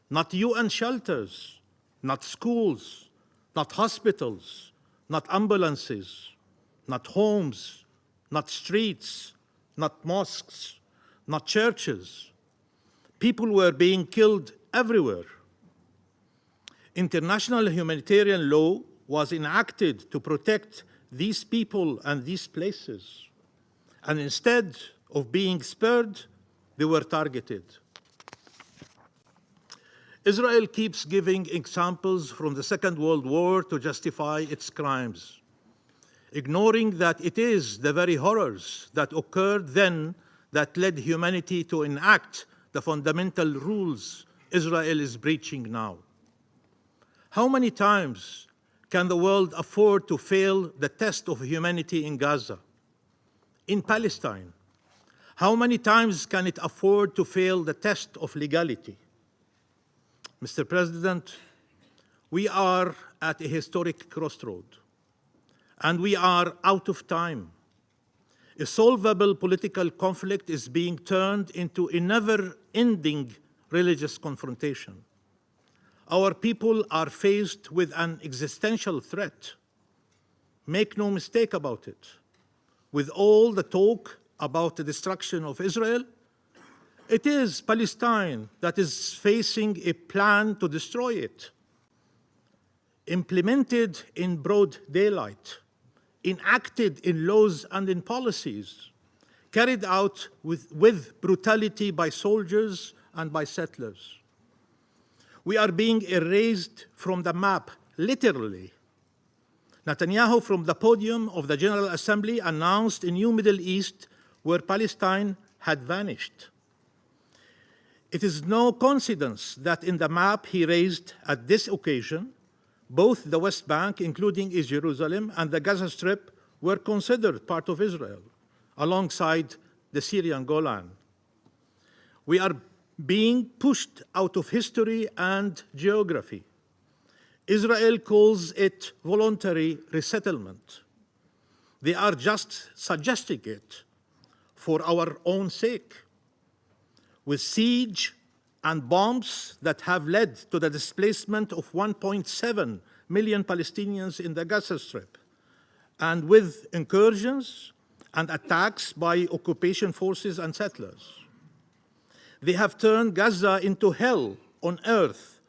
not UN shelters, not schools, not hospitals, not ambulances, not homes, not streets, not mosques, not churches. People were being killed everywhere. International humanitarian law was enacted to protect these people and these places. And instead of being spared, they were targeted. Israel keeps giving examples from the Second World War to justify its crimes, ignoring that it is the very horrors that occurred then that led humanity to enact the fundamental rules Israel is breaching now. How many times can the world afford to fail the test of humanity in Gaza, in Palestine? How many times can it afford to fail the test of legality? Mr. President, we are at a historic crossroad, and we are out of time. A solvable political conflict is being turned into a never-ending religious confrontation. Our people are faced with an existential threat. Make no mistake about it. With all the talk about the destruction of Israel, it is Palestine that is facing a plan to destroy it, implemented in broad daylight, enacted in laws and in policies, carried out with brutality by soldiers and by settlers. We are being erased from the map, literally. Netanyahu, from the podium of the General Assembly, announced a new Middle East where Palestine had vanished. It is no coincidence that in the map he raised at this occasion, both the West Bank, including East Jerusalem, and the Gaza Strip were considered part of Israel, alongside the Syrian Golan. We are being pushed out of history and geography. Israel calls it voluntary resettlement. They are just suggesting it for our own sake. With siege and bombs that have led to the displacement of 1.7 million Palestinians in the Gaza Strip, and with incursions and attacks by occupation forces and settlers. They have turned Gaza into hell on earth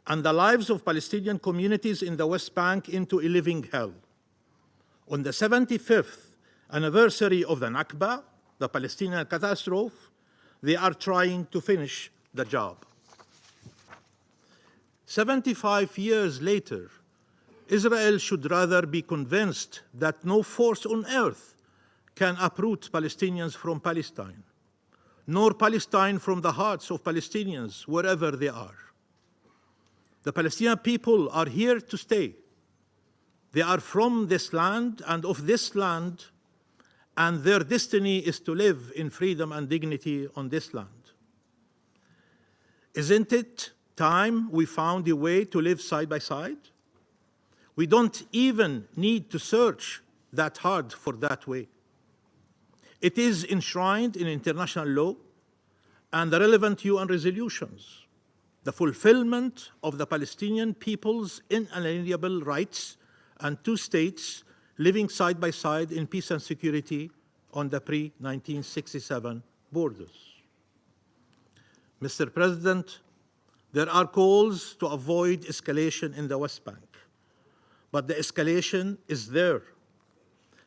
and the lives of Palestinian communities in the West Bank into a living hell. On the 75th anniversary of the Nakba, the Palestinian catastrophe, they are trying to finish the job. 75 years later, Israel should rather be convinced that no force on earth can uproot Palestinians from Palestine, nor Palestine from the hearts of Palestinians, wherever they are. The Palestinian people are here to stay. They are from this land and of this land, and their destiny is to live in freedom and dignity on this land. Isn't it time we found a way to live side by side? We don't even need to search that hard for that way. It is enshrined in international law and the relevant UN resolutions. The fulfillment of the Palestinian people's inalienable rights and two states living side by side in peace and security on the pre-1967 borders. Mr. President, there are calls to avoid escalation in the West Bank, but the escalation is there.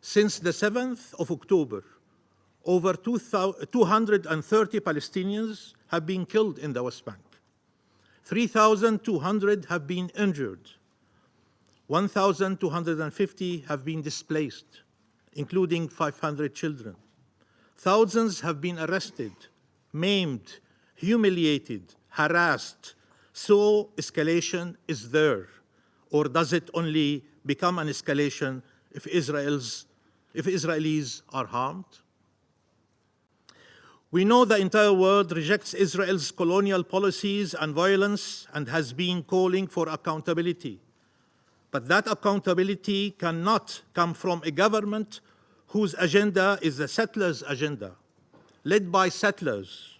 Since the 7th of October, over 230 Palestinians have been killed in the West Bank. 3,200 have been injured. 1,250 have been displaced, including 500 children. Thousands have been arrested, maimed, humiliated, harassed. So escalation is there. Or does it only become an escalation if Israelis are harmed? We know the entire world rejects Israel's colonial policies and violence and has been calling for accountability. But that accountability cannot come from a government whose agenda is the settlers' agenda, led by settlers,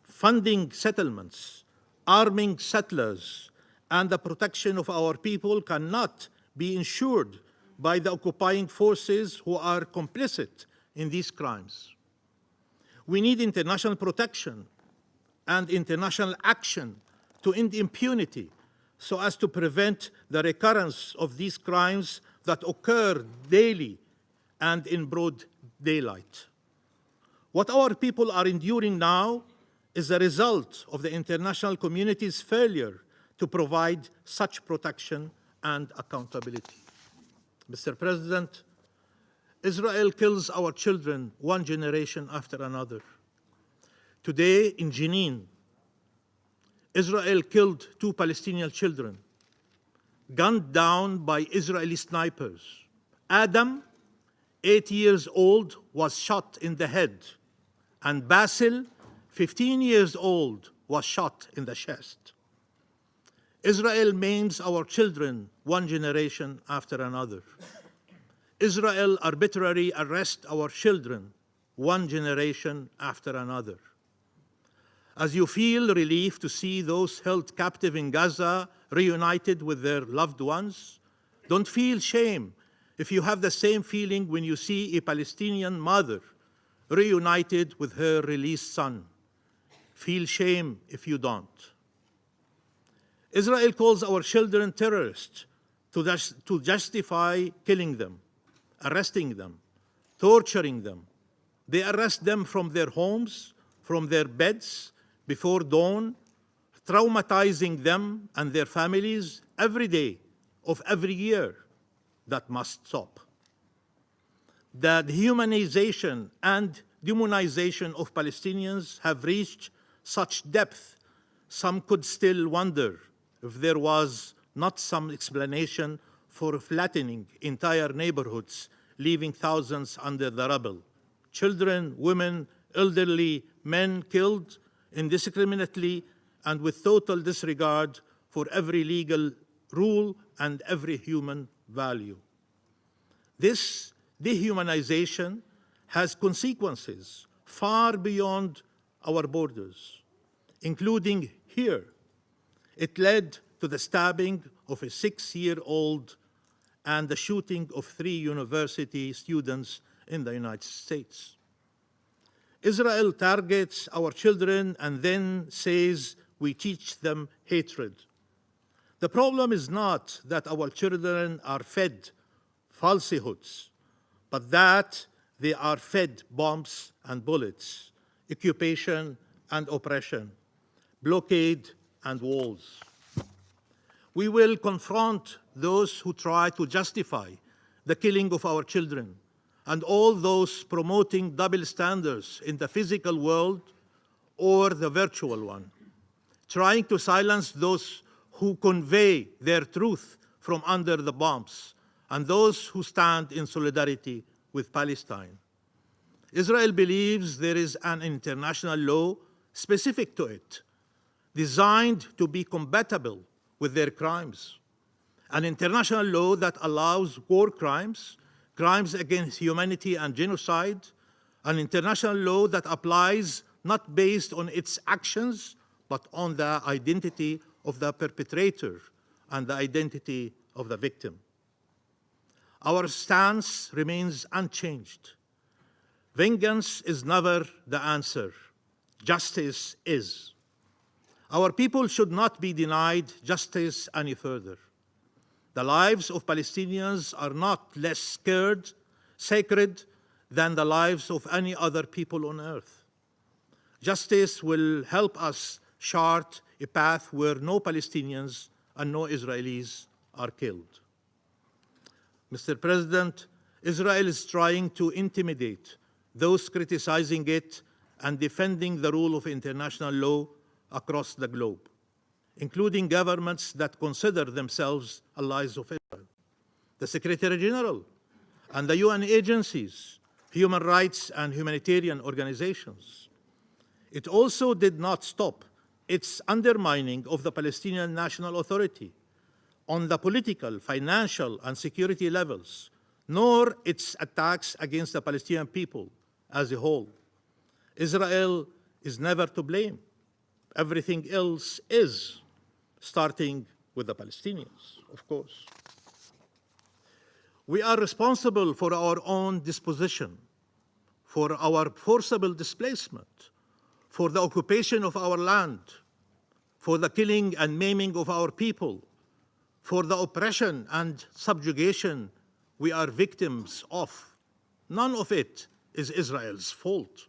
funding settlements, arming settlers, and the protection of our people cannot be ensured by the occupying forces who are complicit in these crimes. We need international protection and international action to end impunity so as to prevent the recurrence of these crimes that occur daily and in broad daylight. What our people are enduring now is the result of the international community's failure to provide such protection and accountability. Mr. President, Israel kills our children one generation after another. Today in Jenin, Israel killed 2 Palestinian children, gunned down by Israeli snipers. Adam, 8 years old, was shot in the head, and Basil, 15 years old, was shot in the chest. Israel maims our children one generation after another. Israel arbitrarily arrests our children one generation after another. As you feel relief to see those held captive in Gaza reunited with their loved ones, don't feel shame if you have the same feeling when you see a Palestinian mother reunited with her released son. Feel shame if you don't. Israel calls our children terrorists to justify killing them, arresting them, torturing them. They arrest them from their homes, from their beds, before dawn, traumatizing them and their families every day of every year. That must stop. The dehumanization and demonization of Palestinians have reached such depth, some could still wonder if there was not some explanation for flattening entire neighborhoods, leaving thousands under the rubble. Children, women, elderly, men killed indiscriminately and with total disregard for every legal rule and every human value. This dehumanization has consequences far beyond our borders, including here. It led to the stabbing of a 6-year-old and the shooting of 3 university students in the United States. Israel targets our children and then says we teach them hatred. The problem is not that our children are fed falsehoods, but that they are fed bombs and bullets, occupation and oppression, blockade and walls. We will confront those who try to justify the killing of our children and all those promoting double standards in the physical world or the virtual one, trying to silence those who convey their truth from under the bombs and those who stand in solidarity with Palestine. Israel believes there is an international law specific to it, designed to be compatible with their crimes. An international law that allows war crimes, crimes against humanity and genocide, an international law that applies not based on its actions, but on the identity of the perpetrator and the identity of the victim. Our stance remains unchanged. Vengeance is never the answer. Justice is. Our people should not be denied justice any further. The lives of Palestinians are not less sacred than the lives of any other people on earth. Justice will help us chart a path where no Palestinians and no Israelis are killed. Mr. President, Israel is trying to intimidate those criticizing it and defending the rule of international law across the globe, including governments that consider themselves allies of Israel, the Secretary General, and the UN agencies, human rights and humanitarian organizations. It also did not stop its undermining of the Palestinian National Authority on the political, financial, and security levels, nor its attacks against the Palestinian people as a whole. Israel is never to blame. Everything else is, starting with the Palestinians, of course. We are responsible for our own disposition, for our forcible displacement, for the occupation of our land, for the killing and maiming of our people, for the oppression and subjugation we are victims of. None of it is Israel's fault.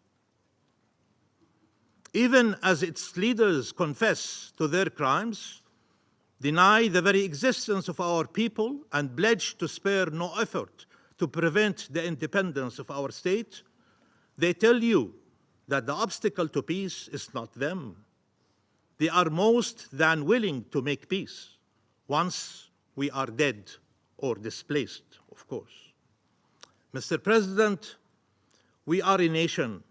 Even as its leaders confess to their crimes, deny the very existence of our people, and pledge to spare no effort to prevent the independence of our state, they tell you that the obstacle to peace is not them. They are most than willing to make peace once we are dead or displaced, of course. Mr. President, we are a nation,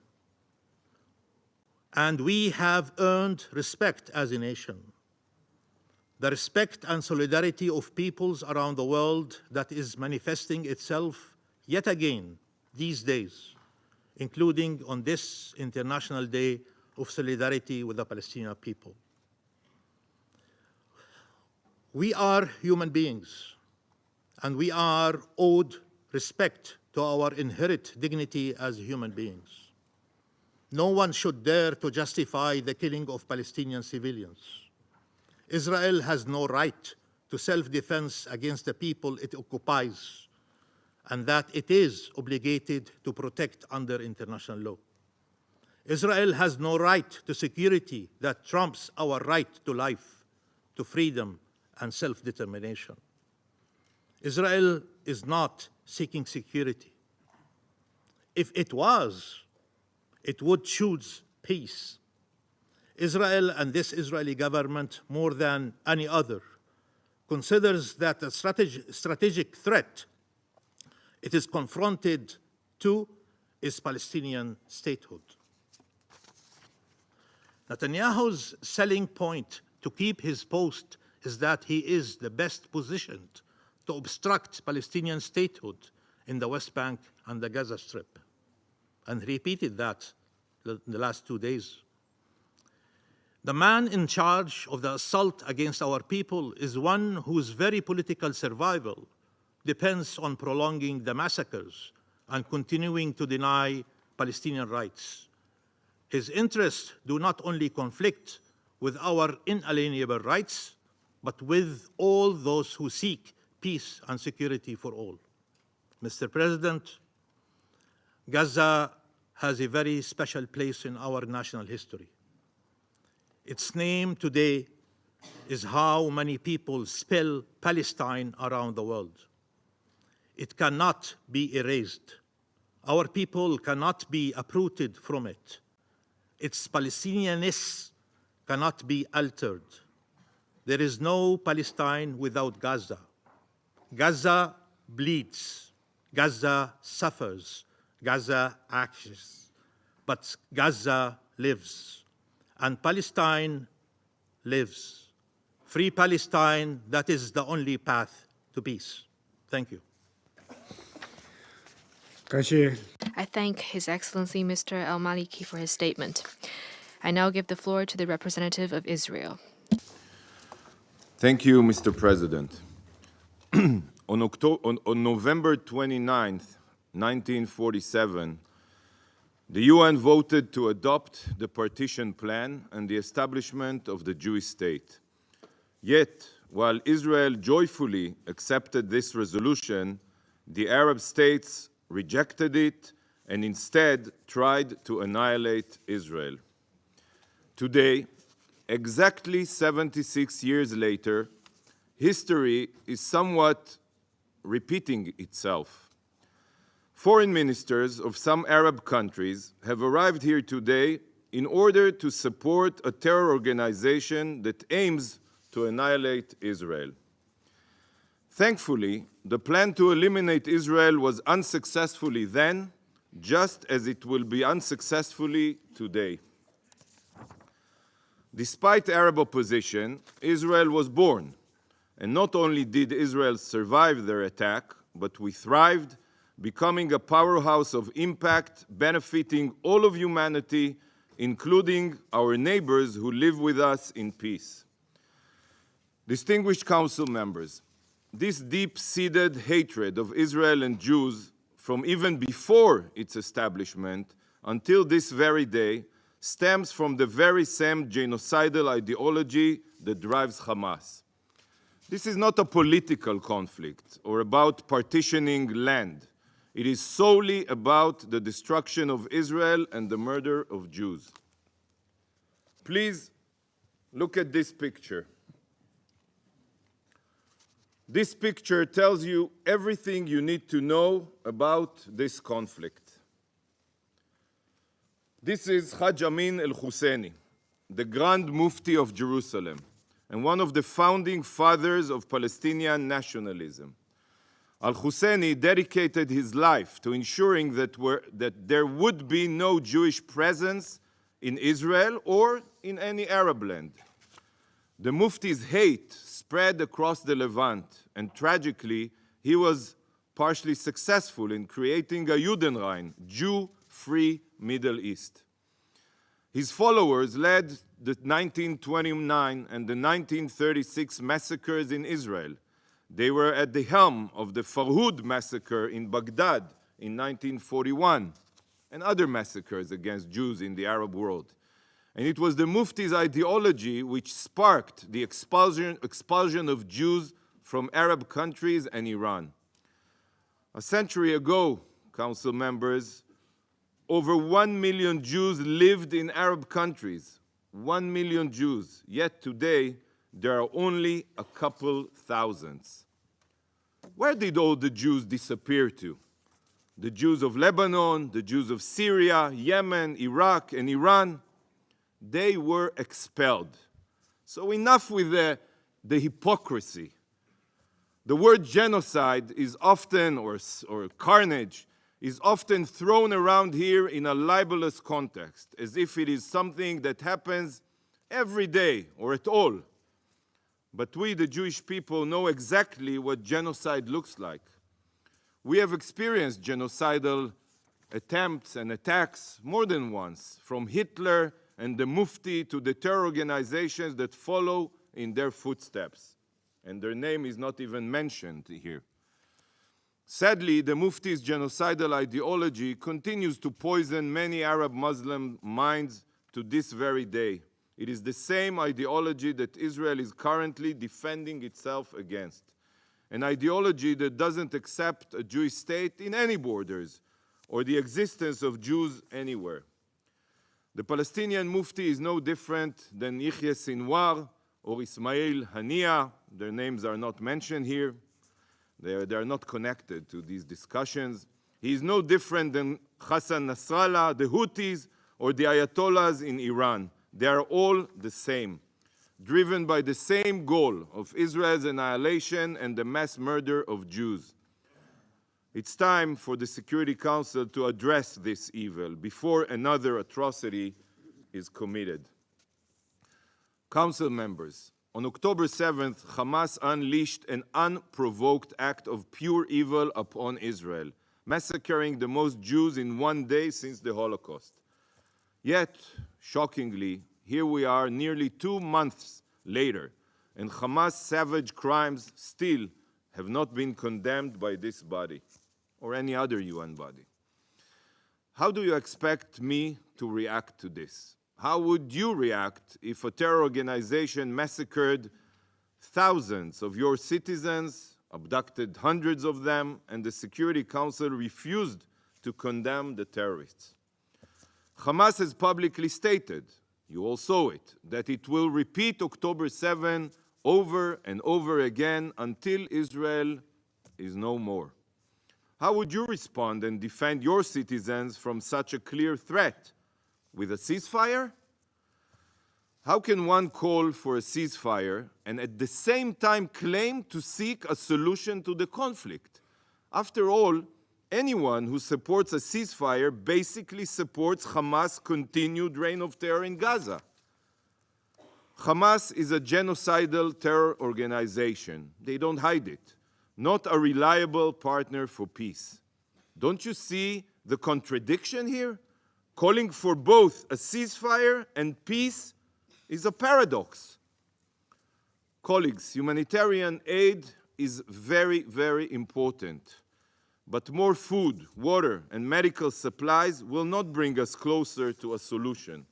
and we have earned respect as a nation. The respect and solidarity of peoples around the world that is manifesting itself yet again these days, including on this International Day of Solidarity with the Palestinian people. We are human beings, and we are owed respect to our inherent dignity as human beings. No one should dare to justify the killing of Palestinian civilians. Israel has no right to self-defense against the people it occupies, and that it is obligated to protect under international law. Israel has no right to security that trumps our right to life, to freedom, and self-determination. Israel is not seeking security. If it was, it would choose peace. Israel and this Israeli government, more than any other, considers that the strategic threat it is confronted to is Palestinian statehood. Netanyahu's selling point to keep his post is that he is the best positioned to obstruct Palestinian statehood in the West Bank and the Gaza Strip. And he repeated that in the last 2 days. The man in charge of the assault against our people is one whose very political survival depends on prolonging the massacres and continuing to deny Palestinian rights. His interests do not only conflict with our inalienable rights, but with all those who seek peace and security for all. Mr. President, Gaza has a very special place in our national history. Its name today is how many people spell Palestine around the world. It cannot be erased. Our people cannot be uprooted from it. Its Palestinianness cannot be altered. There is no Palestine without Gaza. Gaza bleeds. Gaza suffers. Gaza acts. But Gaza lives. And Palestine lives. Free Palestine, that is the only path to peace. Thank you. 感谢 I thank His Excellency Mr. Al-Maliki for his statement. I now give the floor to the representative of Israel. Thank you, Mr. President. On November 29th, 1947, the UN voted to adopt the partition plan and the establishment of the Jewish state. Yet, while Israel joyfully accepted this resolution, the Arab states rejected it and instead tried to annihilate Israel. Today, exactly 76 years later, history is somewhat repeating itself. Foreign ministers of some Arab countries have arrived here today in order to support a terror organization that aims to annihilate Israel. Thankfully, the plan to eliminate Israel was unsuccessfully then, just as it will be unsuccessfully today. Despite Arab opposition, Israel was born. And not only did Israel survive their attack, but we thrived, becoming a powerhouse of impact, benefiting all of humanity, including our neighbors who live with us in peace. Distinguished Council members, this deep-seated hatred of Israel and Jews from even before its establishment until this very day stems from the very same genocidal ideology that drives Hamas. This is not a political conflict or about partitioning land. It is solely about the destruction of Israel and the murder of Jews. Please look at this picture. This picture tells you everything you need to know about this conflict. This is Haj Amin al-Husseini, the Grand Mufti of Jerusalem, and one of the founding fathers of Palestinian nationalism. Al-Husseini dedicated his life to ensuring that there would be no Jewish presence in Israel or in any Arab land. The Mufti's hate spread across the Levant, and tragically, he was partially successful in creating a Judenrein, Jew-free Middle East. His followers led the 1929 and the 1936 massacres in Israel. They were at the helm of the Farhud massacre in Baghdad in 1941 and other massacres against Jews in the Arab world. And it was the Mufti's ideology which sparked the expulsion of Jews from Arab countries and Iran. A century ago, Council members, over 1 million Jews lived in Arab countries. 1 million Jews. Yet today, there are only a couple thousands. Where did all the Jews disappear to? The Jews of Lebanon, the Jews of Syria, Yemen, Iraq, and Iran? They were expelled. So enough with the hypocrisy. The word genocide is often, or carnage, is often thrown around here in a libelous context, as if it is something that happens every day or at all. But we, the Jewish people, know exactly what genocide looks like. We have experienced genocidal attempts and attacks more than once, from Hitler and the Mufti to the terror organizations that follow in their footsteps. And their name is not even mentioned here. Sadly, the Mufti's genocidal ideology continues to poison many Arab Muslim minds to this very day. It is the same ideology that Israel is currently defending itself against. An ideology that doesn't accept a Jewish state in any borders or the existence of Jews anywhere. The Palestinian Mufti is no different than Yahya Sinwar or Ismail Hania. Their names are not mentioned here. They are not connected to these discussions. He is no different than Hassan Nasrallah, the Houthis, or the Ayatollahs in Iran. They are all the same, driven by the same goal of Israel's annihilation and the mass murder of Jews. It's time for the Security Council to address this evil before another atrocity is committed. Council members, on October 7th, Hamas unleashed an unprovoked act of pure evil upon Israel, massacring the most Jews in one day since the Holocaust. Yet, shockingly, here we are nearly 2 months later, and Hamas' savage crimes still have not been condemned by this body or any other UN body. How do you expect me to react to this? How would you react if a terror organization massacred thousands of your citizens, abducted hundreds of them, and the Security Council refused to condemn the terrorists? Hamas has publicly stated, you all saw it, that it will repeat October 7 over and over again until Israel is no more. How would you respond and defend your citizens from such a clear threat? With a ceasefire? How can one call for a ceasefire and at the same time claim to seek a solution to the conflict? After all, anyone who supports a ceasefire basically supports Hamas' continued reign of terror in Gaza. Hamas is a genocidal terror organization. They don't hide it. Not a reliable partner for peace. Don't you see the contradiction here? Calling for both a ceasefire and peace is a paradox. Colleagues, humanitarian aid is very, very important. But more food, water, and medical supplies will not bring us closer to a solution.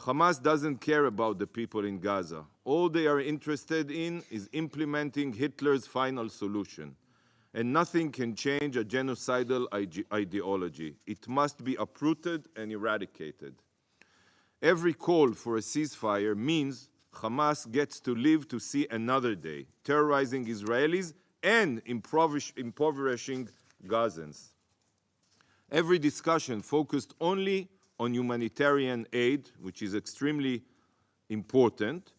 Hamas doesn't care about the people in Gaza. All they are interested in is implementing Hitler's final solution. And nothing can change a genocidal ideology. It must be uprooted and eradicated. Every call for a ceasefire means Hamas gets to live to see another day, terrorizing Israelis and impoverishing Gazans. Every discussion focused only on humanitarian aid, which is extremely important,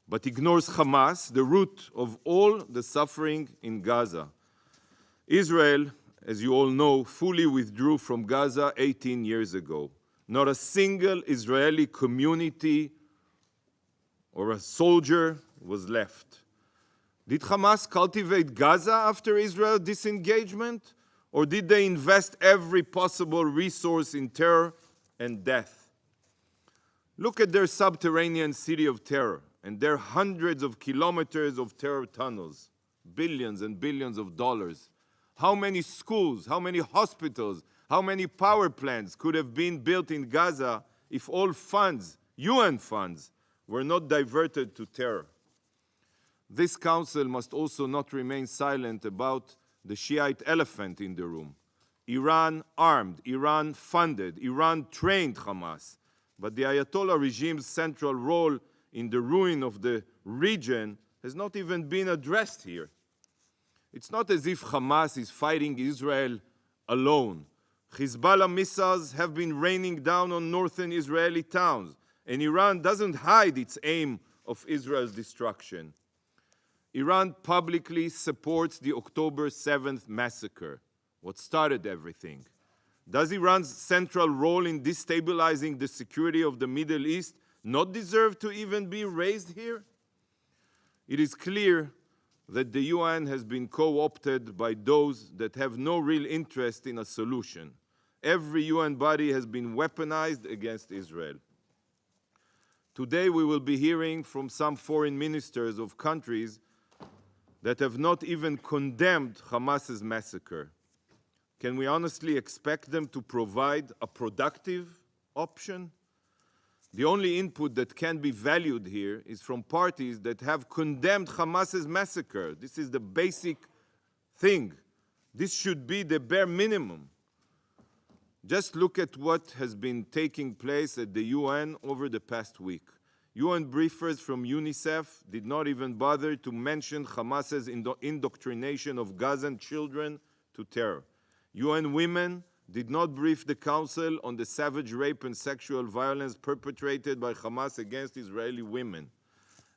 but ignores Hamas, the root of all the suffering in Gaza. Israel, as you all know, fully withdrew from Gaza 18 years ago. Not a single Israeli community or a soldier was left. Did Hamas cultivate Gaza after Israel's disengagement? Or did they invest every possible resource in terror and death? Look at their subterranean city of terror and their hundreds of kilometers of terror tunnels, billions and billions of dollars. How many schools, how many hospitals, how many power plants could have been built in Gaza if all funds, UN funds, were not diverted to terror? This council must also not remain silent about the Shiite elephant in the room. Iran armed, Iran funded, Iran trained Hamas. But the Ayatollah regime's central role in the ruin of the region has not even been addressed here. It's not as if Hamas is fighting Israel alone. Hezbollah missiles have been raining down on northern Israeli towns, and Iran doesn't hide its aim of Israel's destruction. Iran publicly supports the October 7th massacre, what started everything. Does Iran's central role in destabilizing the security of the Middle East not deserve to even be raised here? It is clear that the UN has been co-opted by those that have no real interest in a solution. Every UN body has been weaponized against Israel. Today we will be hearing from some foreign ministers of countries that have not even condemned Hamas's massacre. Can we honestly expect them to provide a productive option? The only input that can be valued here is from parties that have condemned Hamas's massacre. This is the basic thing. This should be the bare minimum. Just look at what has been taking place at the UN over the past week. UN briefers from UNICEF did not even bother to mention Hamas's indoctrination of Gazan children to terror. UN women did not brief the Council on the savage rape and sexual violence perpetrated by Hamas against Israeli women.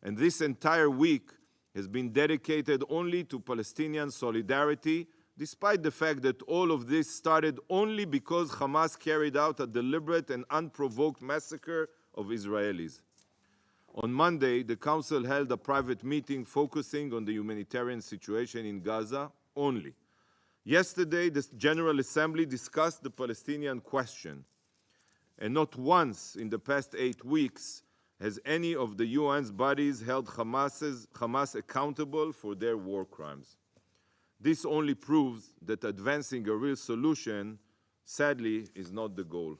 And this entire week has been dedicated only to Palestinian solidarity, despite the fact that all of this started only because Hamas carried out a deliberate and unprovoked massacre of Israelis. On Monday, the Council held a private meeting focusing on the humanitarian situation in Gaza only. Yesterday, the General Assembly discussed the Palestinian question, and not once in the past 8 weeks has any of the UN's bodies held Hamas accountable for their war crimes. This only proves that advancing a real solution, sadly, is not the goal.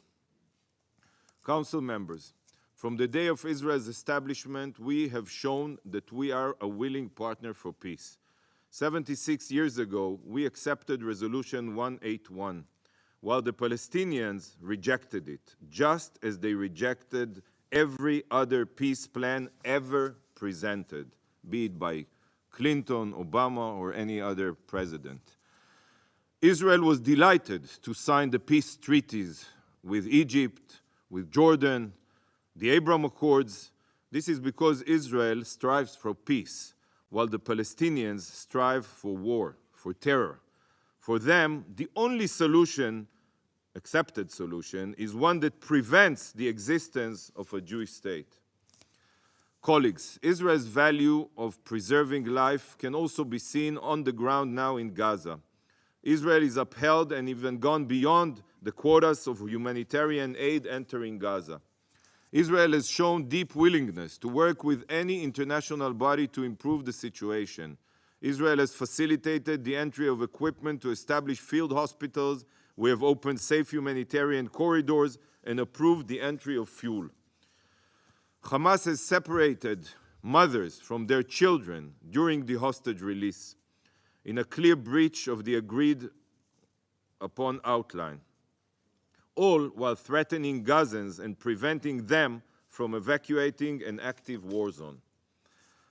Council members, from the day of Israel's establishment, we have shown that we are a willing partner for peace. 76 years ago, we accepted Resolution 181, while the Palestinians rejected it, just as they rejected every other peace plan ever presented, be it by Clinton, Obama, or any other president. Israel was delighted to sign the peace treaties with Egypt, with Jordan, the Abraham Accords. This is because Israel strives for peace, while the Palestinians strive for war, for terror. For them, the only solution, accepted solution, is one that prevents the existence of a Jewish state. Colleagues, Israel's value of preserving life can also be seen on the ground now in Gaza. Israel is upheld and even gone beyond the quotas of humanitarian aid entering Gaza. Israel has shown deep willingness to work with any international body to improve the situation. Israel has facilitated the entry of equipment to establish field hospitals. We have opened safe humanitarian corridors and approved the entry of fuel. Hamas has separated mothers from their children during the hostage release in a clear breach of the agreed upon outline, all while threatening Gazans and preventing them from evacuating an active war zone.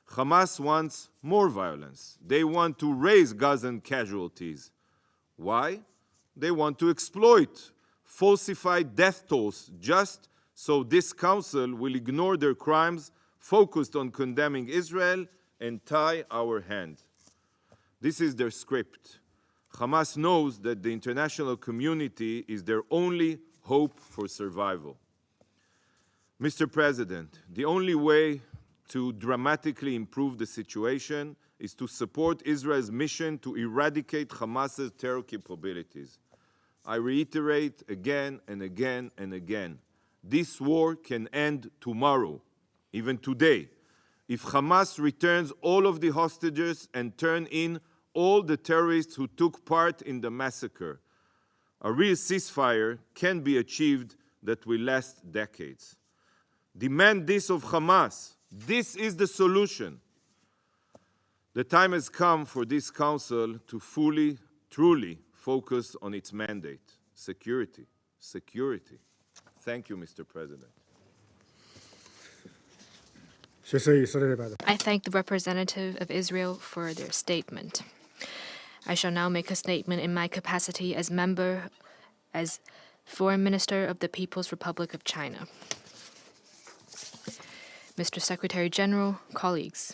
Hamas wants more violence. They want to raise Gazan casualties. Why? They want to exploit falsified death tolls just so this council will ignore their crimes, focused on condemning Israel, and tie our hand. This is their script. Hamas knows that the international community is their only hope for survival. Mr. President, the only way to dramatically improve the situation is to support Israel's mission to eradicate Hamas's terror capabilities. I reiterate again and again and again, this war can end tomorrow, even today, if Hamas returns all of the hostages and turns in all the terrorists who took part in the massacre. A real ceasefire can be achieved that will last decades. Demand this of Hamas. This is the solution. The time has come for this council to fully, truly focus on its mandate. Security. Security. Thank you, Mr. President. I thank the representative of Israel for their statement. I shall now make a statement in my capacity as Foreign Minister of the People's Republic of China. Mr. Secretary General, colleagues,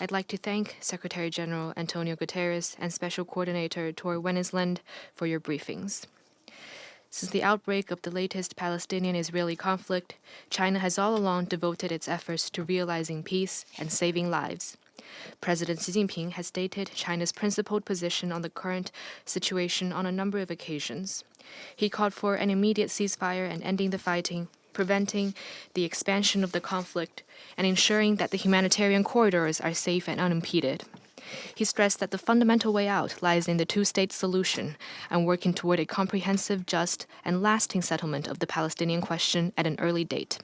I'd like to thank Secretary General Antonio Guterres and Special Coordinator Tor Wennesland for your briefings. Since the outbreak of the latest Palestinian-Israeli conflict, China has all along devoted its efforts to realizing peace and saving lives. President Xi Jinping has stated China's principled position on the current situation on a number of occasions. He called for an immediate ceasefire and ending the fighting, preventing the expansion of the conflict, and ensuring that the humanitarian corridors are safe and unimpeded. He stressed that the fundamental way out lies in the two-state solution and working toward a comprehensive, just, and lasting settlement of the Palestinian question at an early date.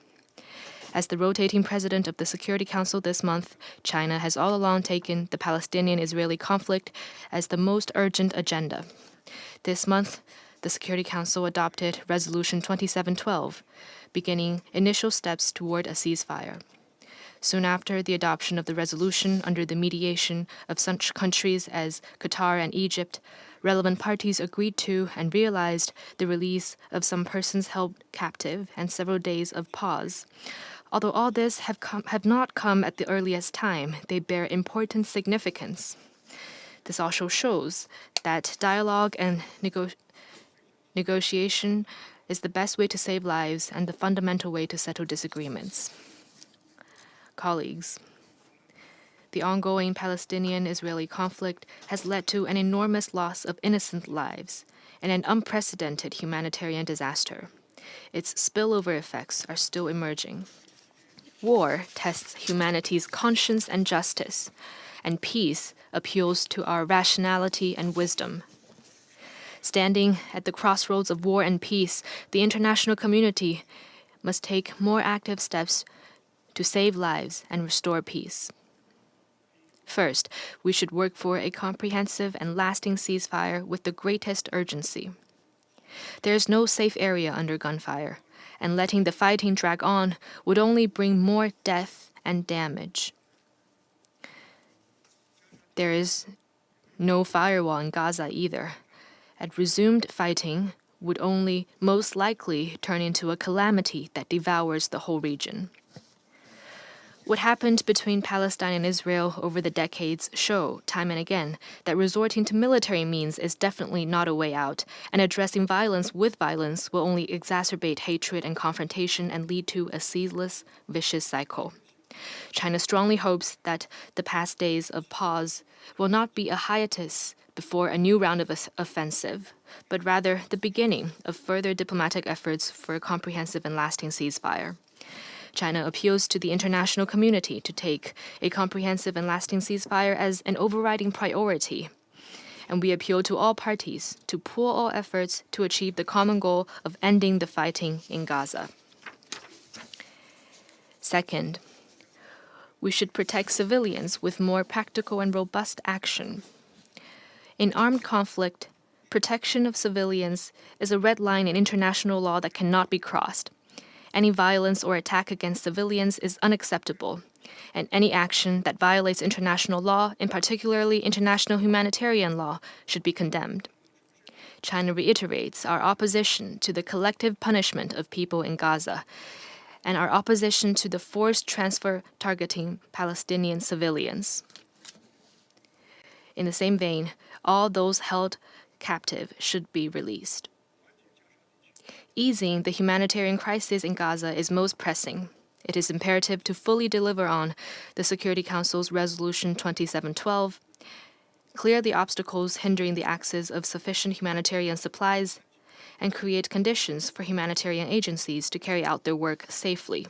As the rotating president of the Security Council this month, China has all along taken the Palestinian-Israeli conflict as the most urgent agenda. This month, the Security Council adopted Resolution 2712, beginning initial steps toward a ceasefire. Soon after the adoption of the resolution under the mediation of such countries as Qatar and Egypt, relevant parties agreed to and realized the release of some persons held captive and several days of pause. Although all this have not come at the earliest time, they bear important significance. This also shows that dialogue and negotiation is the best way to save lives and the fundamental way to settle disagreements. Colleagues, the ongoing Palestinian-Israeli conflict has led to an enormous loss of innocent lives and an unprecedented humanitarian disaster. Its spillover effects are still emerging. War tests humanity's conscience and justice, and peace appeals to our rationality and wisdom. Standing at the crossroads of war and peace, the international community must take more active steps to save lives and restore peace. First, we should work for a comprehensive and lasting ceasefire with the greatest urgency. There is no safe area under gunfire, and letting the fighting drag on would only bring more death and damage. There is no firewall in Gaza either, and resumed fighting would only most likely turn into a calamity that devours the whole region. What happened between Palestine and Israel over the decades show, time and again, that resorting to military means is definitely not a way out, and addressing violence with violence will only exacerbate hatred and confrontation and lead to a ceaseless, vicious cycle. China strongly hopes that the past days of pause will not be a hiatus before a new round of offensive, but rather the beginning of further diplomatic efforts for a comprehensive and lasting ceasefire. China appeals to the international community to take a comprehensive and lasting ceasefire as an overriding priority. And we appeal to all parties to pool all efforts to achieve the common goal of ending the fighting in Gaza. Second, we should protect civilians with more practical and robust action. In armed conflict, protection of civilians is a red line in international law that cannot be crossed. Any violence or attack against civilians is unacceptable, and any action that violates international law, in particularly international humanitarian law, should be condemned. China reiterates our opposition to the collective punishment of people in Gaza and our opposition to the forced transfer targeting Palestinian civilians. In the same vein, all those held captive should be released. Easing the humanitarian crisis in Gaza is most pressing. It is imperative to fully deliver on the Security Council's Resolution 2712, clear the obstacles hindering the access of sufficient humanitarian supplies, and create conditions for humanitarian agencies to carry out their work safely.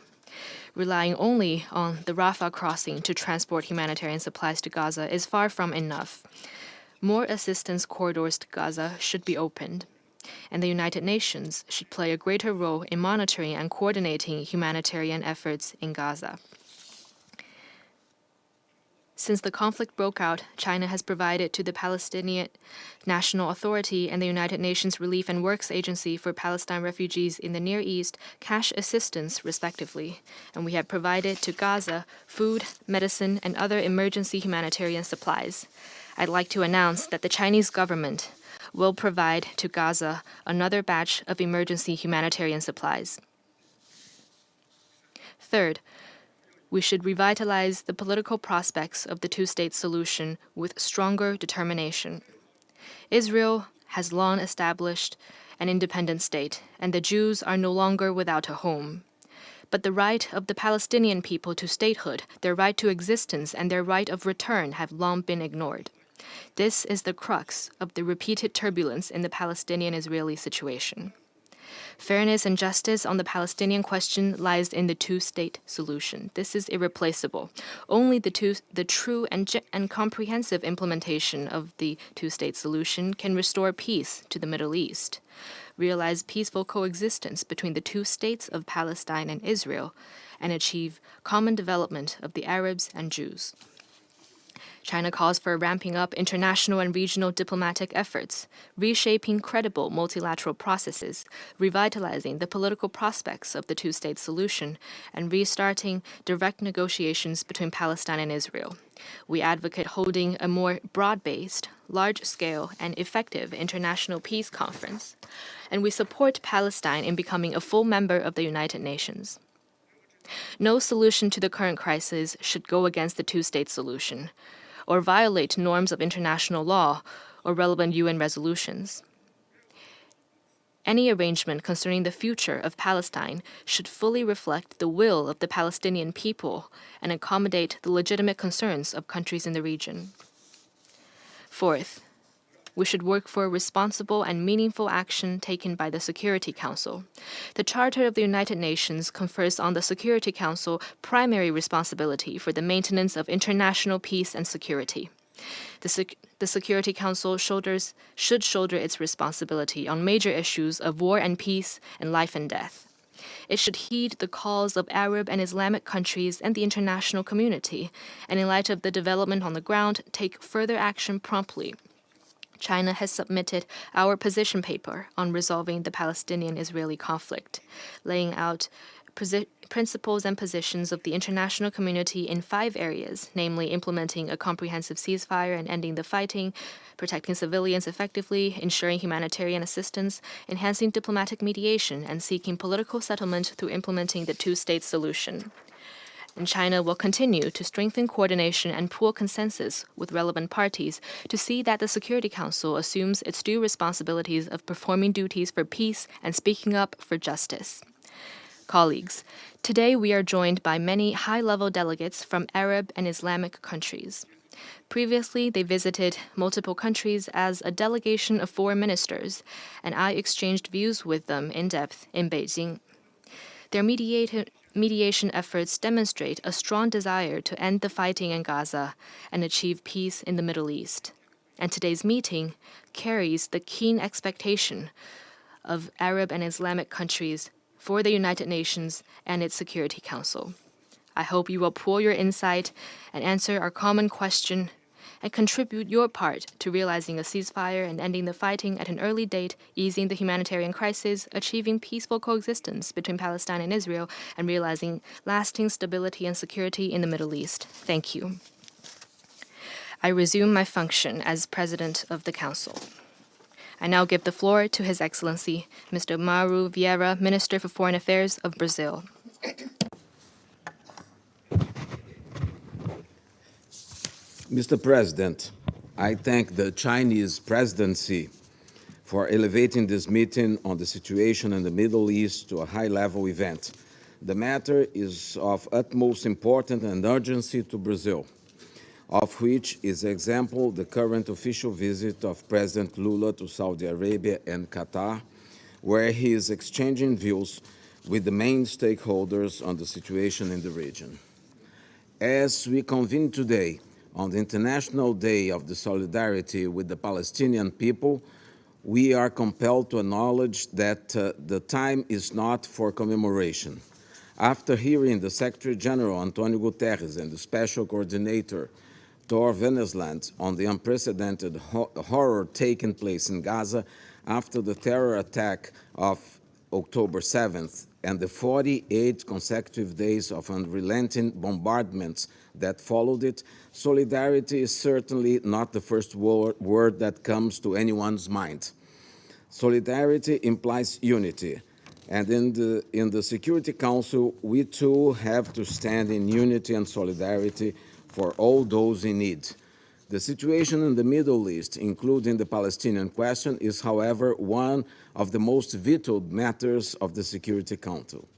Relying only on the Rafah crossing to transport humanitarian supplies to Gaza is far from enough. More assistance corridors to Gaza should be opened, and the United Nations should play a greater role in monitoring and coordinating humanitarian efforts in Gaza. Since the conflict broke out, China has provided to the Palestinian National Authority and the United Nations Relief and Works Agency for Palestine refugees in the Near East cash assistance, respectively, and we have provided to Gaza food, medicine, and other emergency humanitarian supplies. I'd like to announce that the Chinese government will provide to Gaza another batch of emergency humanitarian supplies. Third, we should revitalize the political prospects of the two-state solution with stronger determination. Israel has long established an independent state, and the Jews are no longer without a home. But the right of the Palestinian people to statehood, their right to existence, and their right of return have long been ignored. This is the crux of the repeated turbulence in the Palestinian-Israeli situation. Fairness and justice on the Palestinian question lies in the two-state solution. This is irreplaceable. Only the true and comprehensive implementation of the two-state solution can restore peace to the Middle East, realize peaceful coexistence between the two states of Palestine and Israel, and achieve common development of the Arabs and Jews. China calls for ramping up international and regional diplomatic efforts, reshaping credible multilateral processes, revitalizing the political prospects of the two-state solution, and restarting direct negotiations between Palestine and Israel. We advocate holding a more broad-based, large-scale, and effective international peace conference, and we support Palestine in becoming a full member of the United Nations. No solution to the current crisis should go against the two-state solution, or violate norms of international law or relevant UN resolutions. Any arrangement concerning the future of Palestine should fully reflect the will of the Palestinian people and accommodate the legitimate concerns of countries in the region. Fourth, we should work for responsible and meaningful action taken by the Security Council. The Charter of the United Nations confers on the Security Council primary responsibility for the maintenance of international peace and security. The Security Council should shoulder its responsibility on major issues of war and peace and life and death. It should heed the calls of Arab and Islamic countries and the international community, and in light of the development on the ground, take further action promptly. China has submitted our position paper on resolving the Palestinian-Israeli conflict, laying out principles and positions of the international community in 5 areas, namely implementing a comprehensive ceasefire and ending the fighting, protecting civilians effectively, ensuring humanitarian assistance, enhancing diplomatic mediation, and seeking political settlement through implementing the two-state solution. And China will continue to strengthen coordination and pool consensus with relevant parties to see that the Security Council assumes its due responsibilities of performing duties for peace and speaking up for justice. Colleagues, today we are joined by many high-level delegates from Arab and Islamic countries. Previously, they visited multiple countries as a delegation of 4 ministers, and I exchanged views with them in depth in Beijing. Their mediation efforts demonstrate a strong desire to end the fighting in Gaza and achieve peace in the Middle East. And today's meeting carries the keen expectation of Arab and Islamic countries for the United Nations and its Security Council. I hope you will pool your insight and answer our common question and contribute your part to realizing a ceasefire and ending the fighting at an early date, easing the humanitarian crisis, achieving peaceful coexistence between Palestine and Israel, and realizing lasting stability and security in the Middle East. Thank you. I resume my function as President of the Council. I now give the floor to His Excellency, Mr. Mauro Vieira, Minister for Foreign Affairs of Brazil. Mr. President, I thank the Chinese presidency for elevating this meeting on the situation in the Middle East to a high-level event. The matter is of utmost importance and urgency to Brazil, of which is example the current official visit of President Lula to Saudi Arabia and Qatar, where he is exchanging views with the main stakeholders on the situation in the region. As we convene today on the International Day of the Solidarity with the Palestinian people, we are compelled to acknowledge that the time is not for commemoration. After hearing the Secretary General Antonio Guterres and the Special Coordinator Thor Venesland on the unprecedented horror taking place in Gaza after the terror attack of October 7th and the 48 consecutive days of unrelenting bombardments that followed it, solidarity is certainly not the first word that comes to anyone's mind. Solidarity implies unity, and in the Security Council, we too have to stand in unity and solidarity for all those in need. The situation in the Middle East, including the Palestinian question, is, however, one of the most vital matters of the Security Council.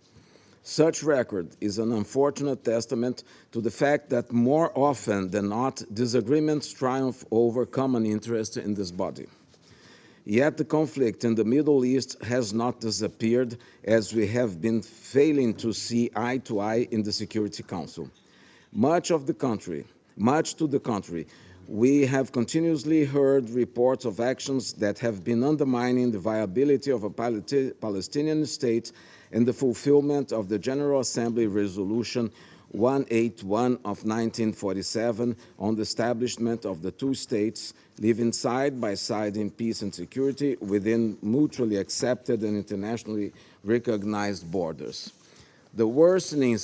Such record is an unfortunate testament to the fact that more often than not, disagreements triumph over common interest in this body. Yet the conflict in the Middle East has not disappeared, as we have been failing to see eye to eye in the Security Council. Much to the contrary, we have continuously heard reports of actions that have been undermining the viability of a Palestinian state and the fulfillment of the General Assembly resolution 181 of 1947 on the establishment of the two states living side by side in peace and security within mutually accepted and internationally recognized borders. The worsening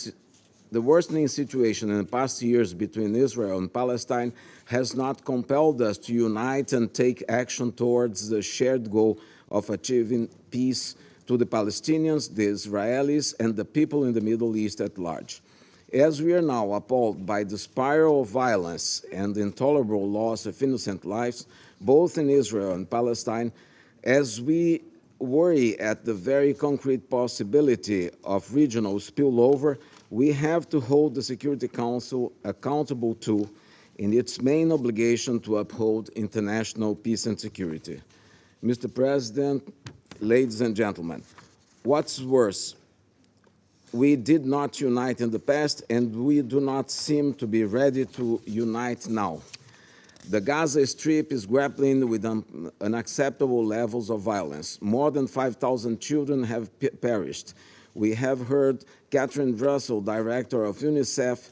situation in the past years between Israel and Palestine has not compelled us to unite and take action towards the shared goal of achieving peace to the Palestinians, the Israelis, and the people in the Middle East at large. As we are now appalled by the spiral of violence and intolerable loss of innocent lives, both in Israel and Palestine, as we worry at the very concrete possibility of regional spillover, we have to hold the Security Council accountable to in its main obligation to uphold international peace and security. Mr. President, ladies and gentlemen, what's worse, we did not unite in the past, and we do not seem to be ready to unite now. The Gaza Strip is grappling with unacceptable levels of violence. More than 5,000 children have perished. We have heard Catherine Russell, director of UNICEF,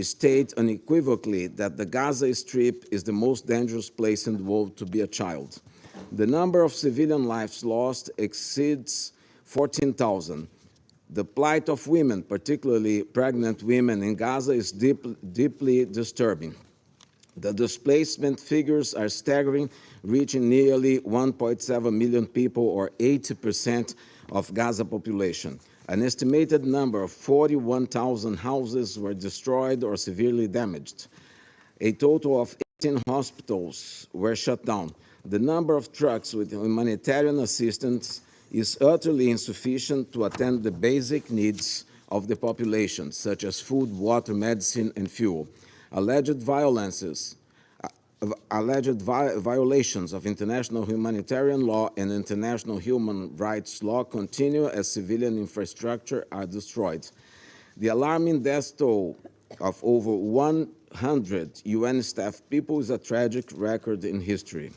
state unequivocally that the Gaza Strip is the most dangerous place in the world to be a child. The number of civilian lives lost exceeds 14,000. The plight of women, particularly pregnant women in Gaza, is deeply disturbing. The displacement figures are staggering, reaching nearly 1.7 million people, or 80% of Gaza population. An estimated number of 41,000 houses were destroyed or severely damaged. A total of 18 hospitals were shut down. The number of trucks with humanitarian assistance is utterly insufficient to attend the basic needs of the population, such as food, water, medicine, and fuel. Alleged violations of international humanitarian law and international human rights law continue as civilian infrastructure are destroyed. The alarming death toll of over 100 UN staff people is a tragic record in history.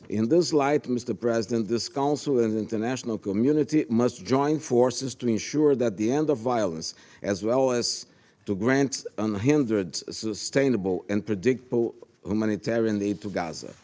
In this light, Mr. President, this Council and the international community must join forces to ensure that the end of violence, as well as to grant unhindered, sustainable, and predictable humanitarian aid to Gaza.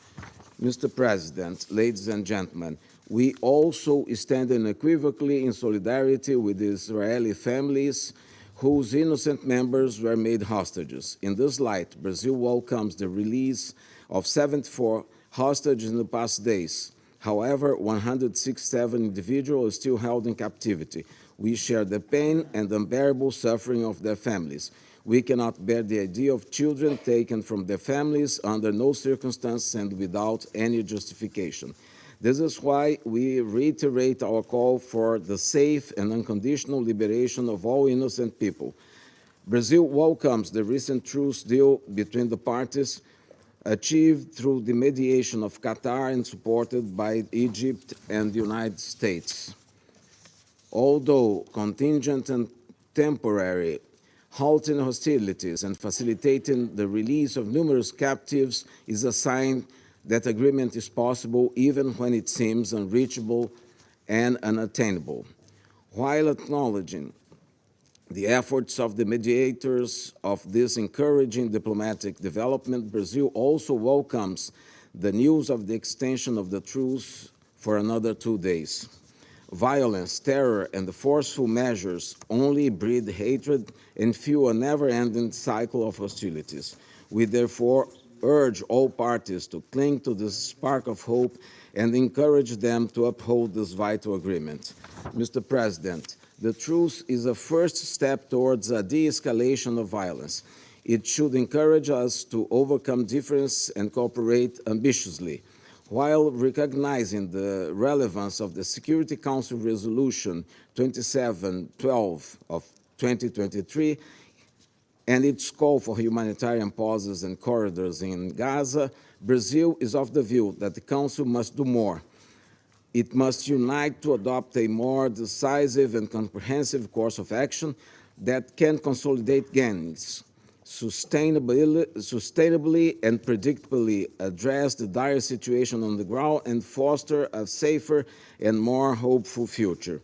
Mr. President, ladies and gentlemen, we also stand unequivocally in solidarity with the Israeli families whose innocent members were made hostages. In this light, Brazil welcomes the release of 74 hostages in the past days. However, 167 individuals are still held in captivity. We share the pain and unbearable suffering of their families. We cannot bear the idea of children taken from their families under no circumstance and without any justification. This is why we reiterate our call for the safe and unconditional liberation of all innocent people. Brazil welcomes the recent truce deal between the parties, achieved through the mediation of Qatar and supported by Egypt and the United States. Although contingent and temporary, halting hostilities and facilitating the release of numerous captives is a sign that agreement is possible even when it seems unreachable and unattainable. While acknowledging the efforts of the mediators of this encouraging diplomatic development, Brazil also welcomes the news of the extension of the truce for another 2 days. Violence, terror, and the forceful measures only breed hatred and fuel a never-ending cycle of hostilities. We therefore urge all parties to cling to this spark of hope and encourage them to uphold this vital agreement. Mr. President, the truce is a first step towards a de-escalation of violence. It should encourage us to overcome difference and cooperate ambitiously. While recognizing the relevance of the Security Council Resolution 2712 of 2023 and its call for humanitarian pauses and corridors in Gaza, Brazil is of the view that the Council must do more. It must unite to adopt a more decisive and comprehensive course of action that can consolidate gains, sustainably and predictably address the dire situation on the ground, and foster a safer and more hopeful future.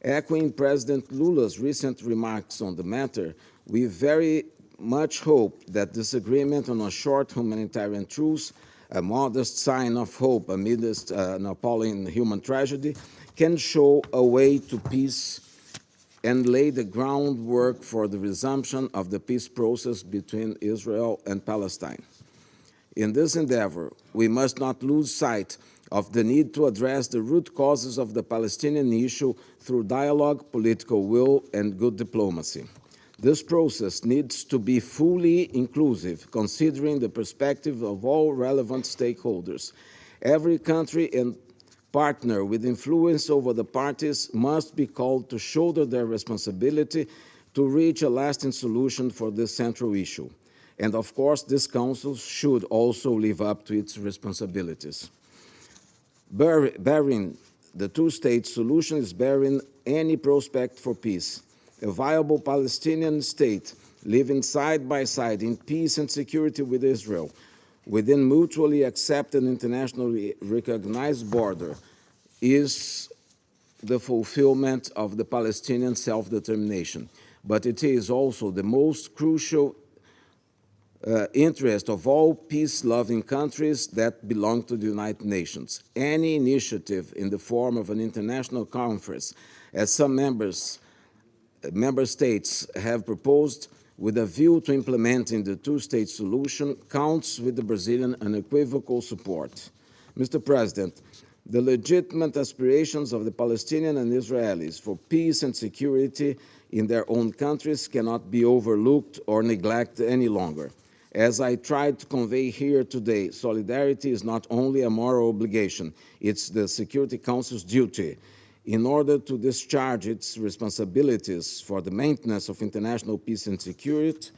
Echoing President Lula's recent remarks on the matter, We very much hope that this agreement on a short humanitarian truce, a modest sign of hope amidst an appalling human tragedy, can show a way to peace and lay the groundwork for the resumption of the peace process between Israel and Palestine. In this endeavor, we must not lose sight of the need to address the root causes of the Palestinian issue through dialogue, political will, and good diplomacy. This process needs to be fully inclusive, considering the perspective of all relevant stakeholders. Every country and partner with influence over the parties must be called to shoulder their responsibility to reach a lasting solution for this central issue. And of course, this Council should also live up to its responsibilities. Barring the two-state solution is barring any prospect for peace. A viable Palestinian state living side by side in peace and security with Israel, within mutually accepted internationally recognized border, is the fulfillment of the Palestinian self-determination. But it is also the most crucial interest of all peace-loving countries that belong to the United Nations. Any initiative in the form of an international conference, as some member states have proposed, with a view to implementing the two-state solution, counts with the Brazilian unequivocal support. Mr. President, the legitimate aspirations of the Palestinians and Israelis for peace and security in their own countries cannot be overlooked or neglected any longer. As I tried to convey here today, solidarity is not only a moral obligation, it's the Security Council's duty. In order to discharge its responsibilities for the maintenance of international peace and security,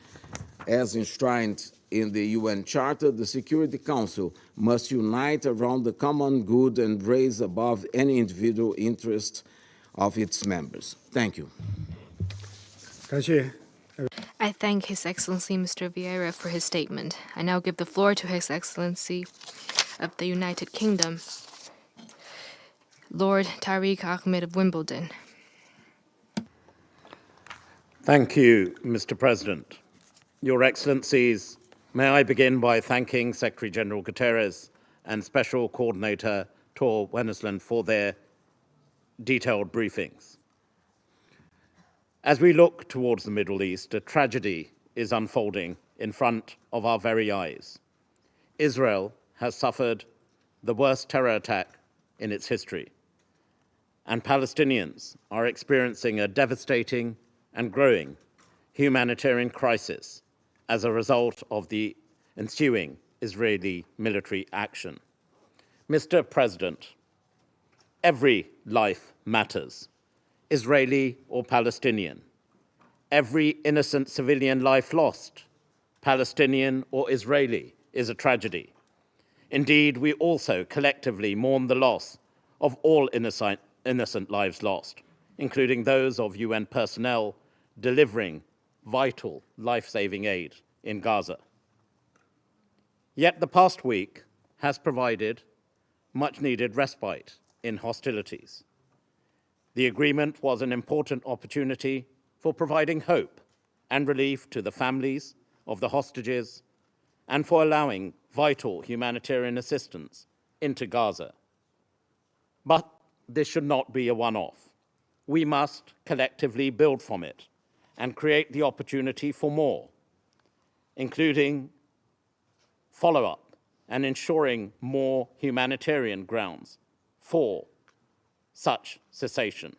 as enshrined in the UN Charter, the Security Council must unite around the common good and raise above any individual interest of its members. Thank you. 感谢 I thank His Excellency Mr. Vieira for his statement. I now give the floor to His Excellency of the United Kingdom, Lord Tariq Ahmed of Wimbledon. Thank you, Mr. President. Your Excellencies, may I begin by thanking Secretary-General Guterres and Special Coordinator Tor Wennesland for their detailed briefings. As we look towards the Middle East, a tragedy is unfolding in front of our very eyes. Israel has suffered the worst terror attack in its history, and Palestinians are experiencing a devastating and growing humanitarian crisis as a result of the ensuing Israeli military action. Mr. President, every life matters, Israeli or Palestinian. Every innocent civilian life lost, Palestinian or Israeli, is a tragedy. Indeed, we also collectively mourn the loss of all innocent lives lost, including those of UN personnel delivering vital life-saving aid in Gaza. Yet the past week has provided much-needed respite in hostilities. The agreement was an important opportunity for providing hope and relief to the families of the hostages and for allowing vital humanitarian assistance into Gaza. But this should not be a one-off. We must collectively build from it and create the opportunity for more, including follow-up and ensuring more humanitarian grounds for such cessation.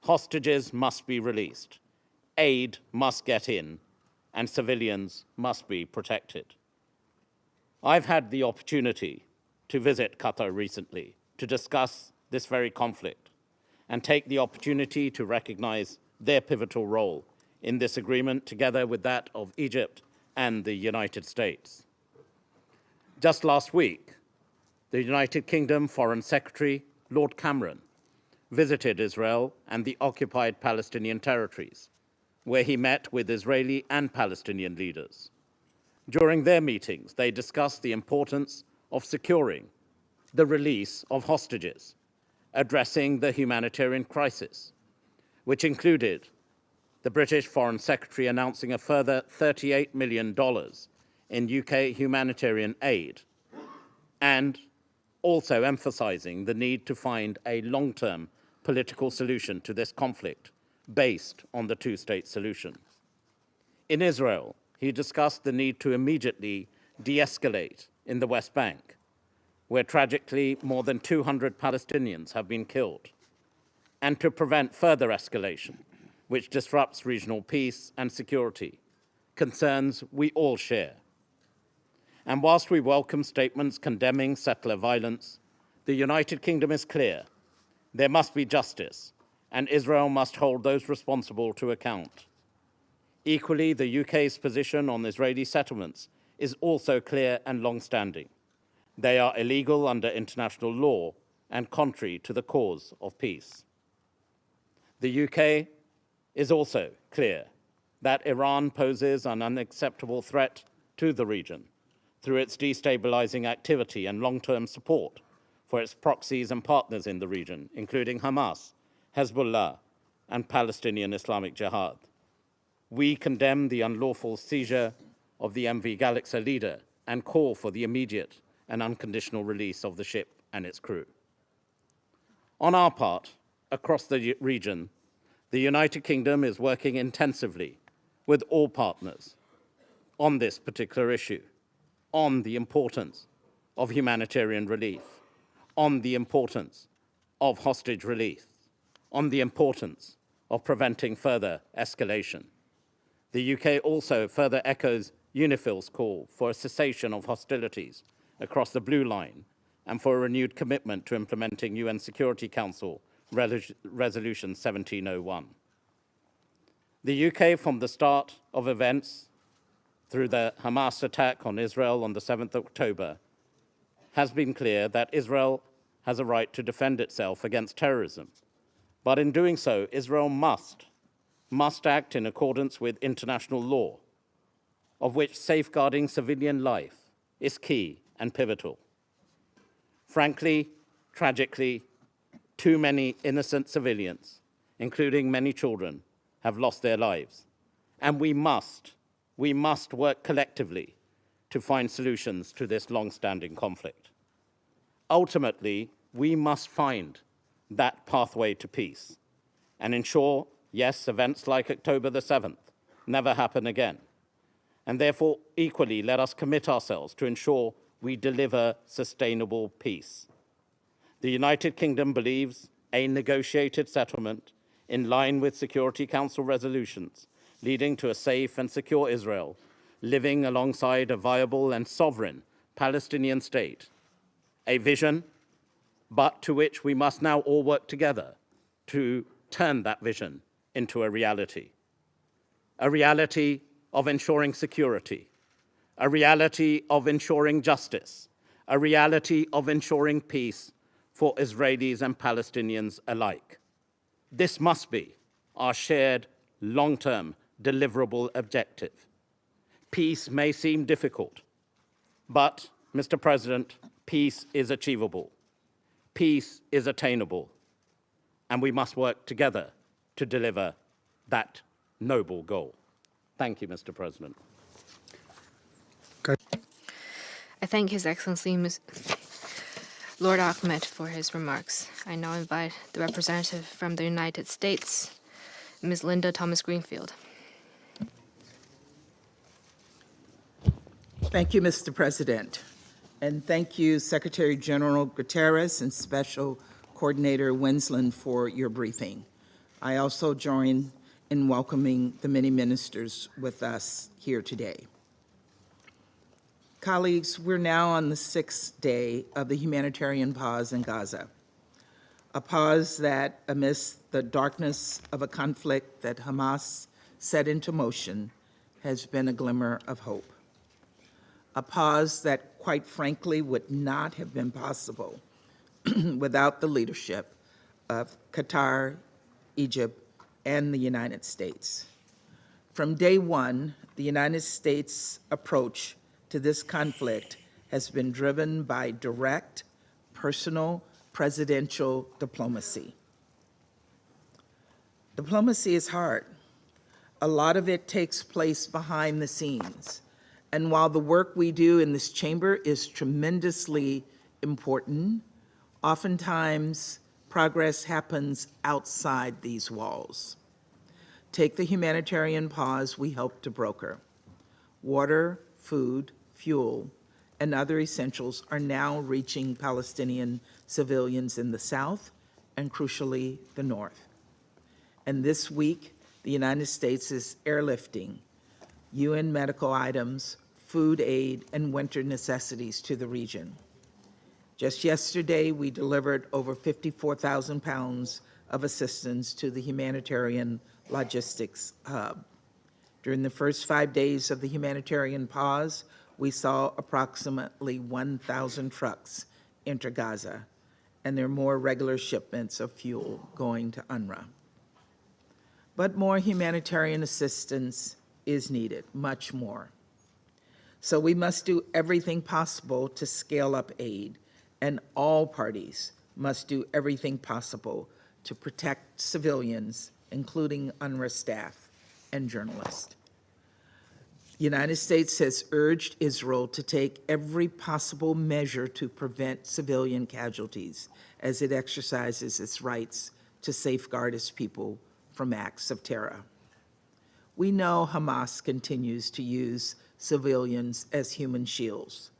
Hostages must be released, aid must get in, and civilians must be protected. I've had the opportunity to visit Qatar recently to discuss this very conflict and take the opportunity to recognize their pivotal role in this agreement together with that of Egypt and the United States. Just last week, the United Kingdom Foreign Secretary, Lord Cameron, visited Israel and the occupied Palestinian territories, where he met with Israeli and Palestinian leaders. During their meetings, they discussed the importance of securing the release of hostages, addressing the humanitarian crisis, which included the British Foreign Secretary announcing a further $38 million in UK humanitarian aid, and also emphasizing the need to find a long-term political solution to this conflict based on the two-state solution. In Israel, he discussed the need to immediately de-escalate in the West Bank, where tragically more than 200 Palestinians have been killed, and to prevent further escalation, which disrupts regional peace and security, concerns we all share. And whilst we welcome statements condemning settler violence, the United Kingdom is clear. There must be justice, and Israel must hold those responsible to account. Equally, the UK's position on Israeli settlements is also clear and long-standing. They are illegal under international law and contrary to the cause of peace. The UK is also clear that Iran poses an unacceptable threat to the region through its destabilizing activity and long-term support for its proxies and partners in the region, including Hamas, Hezbollah, and Palestinian Islamic Jihad. We condemn the unlawful seizure of the MV Galaxy leader and call for the immediate and unconditional release of the ship and its crew. On our part, across the region, the United Kingdom is working intensively with all partners on this particular issue, on the importance of humanitarian relief, on the importance of hostage release, on the importance of preventing further escalation. The UK also further echoes UNIFIL's call for a cessation of hostilities across the Blue Line and for a renewed commitment to implementing UN Security Council Resolution 1701. The UK, from the start of events through the Hamas attack on Israel on the 7th of October, has been clear that Israel has a right to defend itself against terrorism. But in doing so, Israel must act in accordance with international law, of which safeguarding civilian life is key and pivotal. Frankly, tragically, too many innocent civilians, including many children, have lost their lives. And we must work collectively to find solutions to this long-standing conflict. Ultimately, we must find that pathway to peace and ensure, yes, events like October the 7th never happen again. And therefore, equally, let us commit ourselves to ensure we deliver sustainable peace. The United Kingdom believes a negotiated settlement in line with Security Council resolutions leading to a safe and secure Israel, living alongside a viable and sovereign Palestinian state, a vision, but to which we must now all work together to turn that vision into a reality of ensuring security, a reality of ensuring justice, a reality of ensuring peace for Israelis and Palestinians alike. This must be our shared long-term deliverable objective. Peace may seem difficult, but, Mr. President, peace is achievable. Peace is attainable, and we must work together to deliver that noble goal. Thank you, Mr. President. I thank His Excellency Lord Ahmed for his remarks. I now invite the representative from the United States, Ms. Linda Thomas-Greenfield. Thank you, Mr. President. And thank you, Secretary General Guterres and Special Coordinator Winsland, for your briefing. I also join in welcoming the many ministers with us here today. Colleagues, we're now on the 6th day of the humanitarian pause in Gaza, a pause that, amidst the darkness of a conflict that Hamas set into motion, has been a glimmer of hope. A pause that, quite frankly, would not have been possible without the leadership of Qatar, Egypt, and the United States. From day one, the United States' approach to this conflict has been driven by direct, personal, presidential diplomacy. Diplomacy is hard, A lot of it takes place behind the scenes. And while the work we do in this chamber is tremendously important, oftentimes progress happens outside these walls. Take the humanitarian pause we helped to broker. Water, food, fuel, and other essentials are now reaching Palestinian civilians in the south and, crucially, the north. And this week, the United States is airlifting UN medical items, food aid, and winter necessities to the region. Just yesterday, we delivered over 54,000 pounds of assistance to the humanitarian logistics hub. During the first 5 days of the humanitarian pause, we saw approximately 1,000 trucks enter Gaza, and there are more regular shipments of fuel going to UNRWA. But more humanitarian assistance is needed, much more. So we must do everything possible to scale up aid, and all parties must do everything possible to protect civilians, including UNRWA staff and journalists. The United States has urged Israel to take every possible measure to prevent civilian casualties as it exercises its rights to safeguard its people from acts of terror. We know Hamas continues to use civilians as human shields,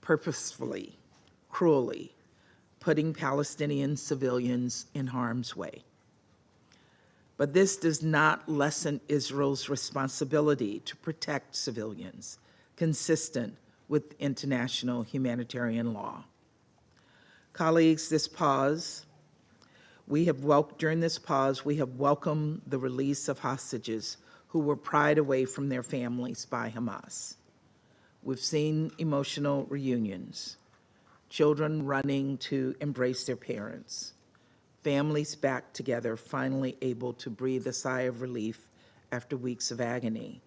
purposefully, cruelly, putting Palestinian civilians in harm's way. But this does not lessen Israel's responsibility to protect civilians, consistent with international humanitarian law. Colleagues, during this pause, we have welcomed the release of hostages who were pried away from their families by Hamas. We've seen emotional reunions, children running to embrace their parents, families back together, finally able to breathe a sigh of relief after weeks of agony.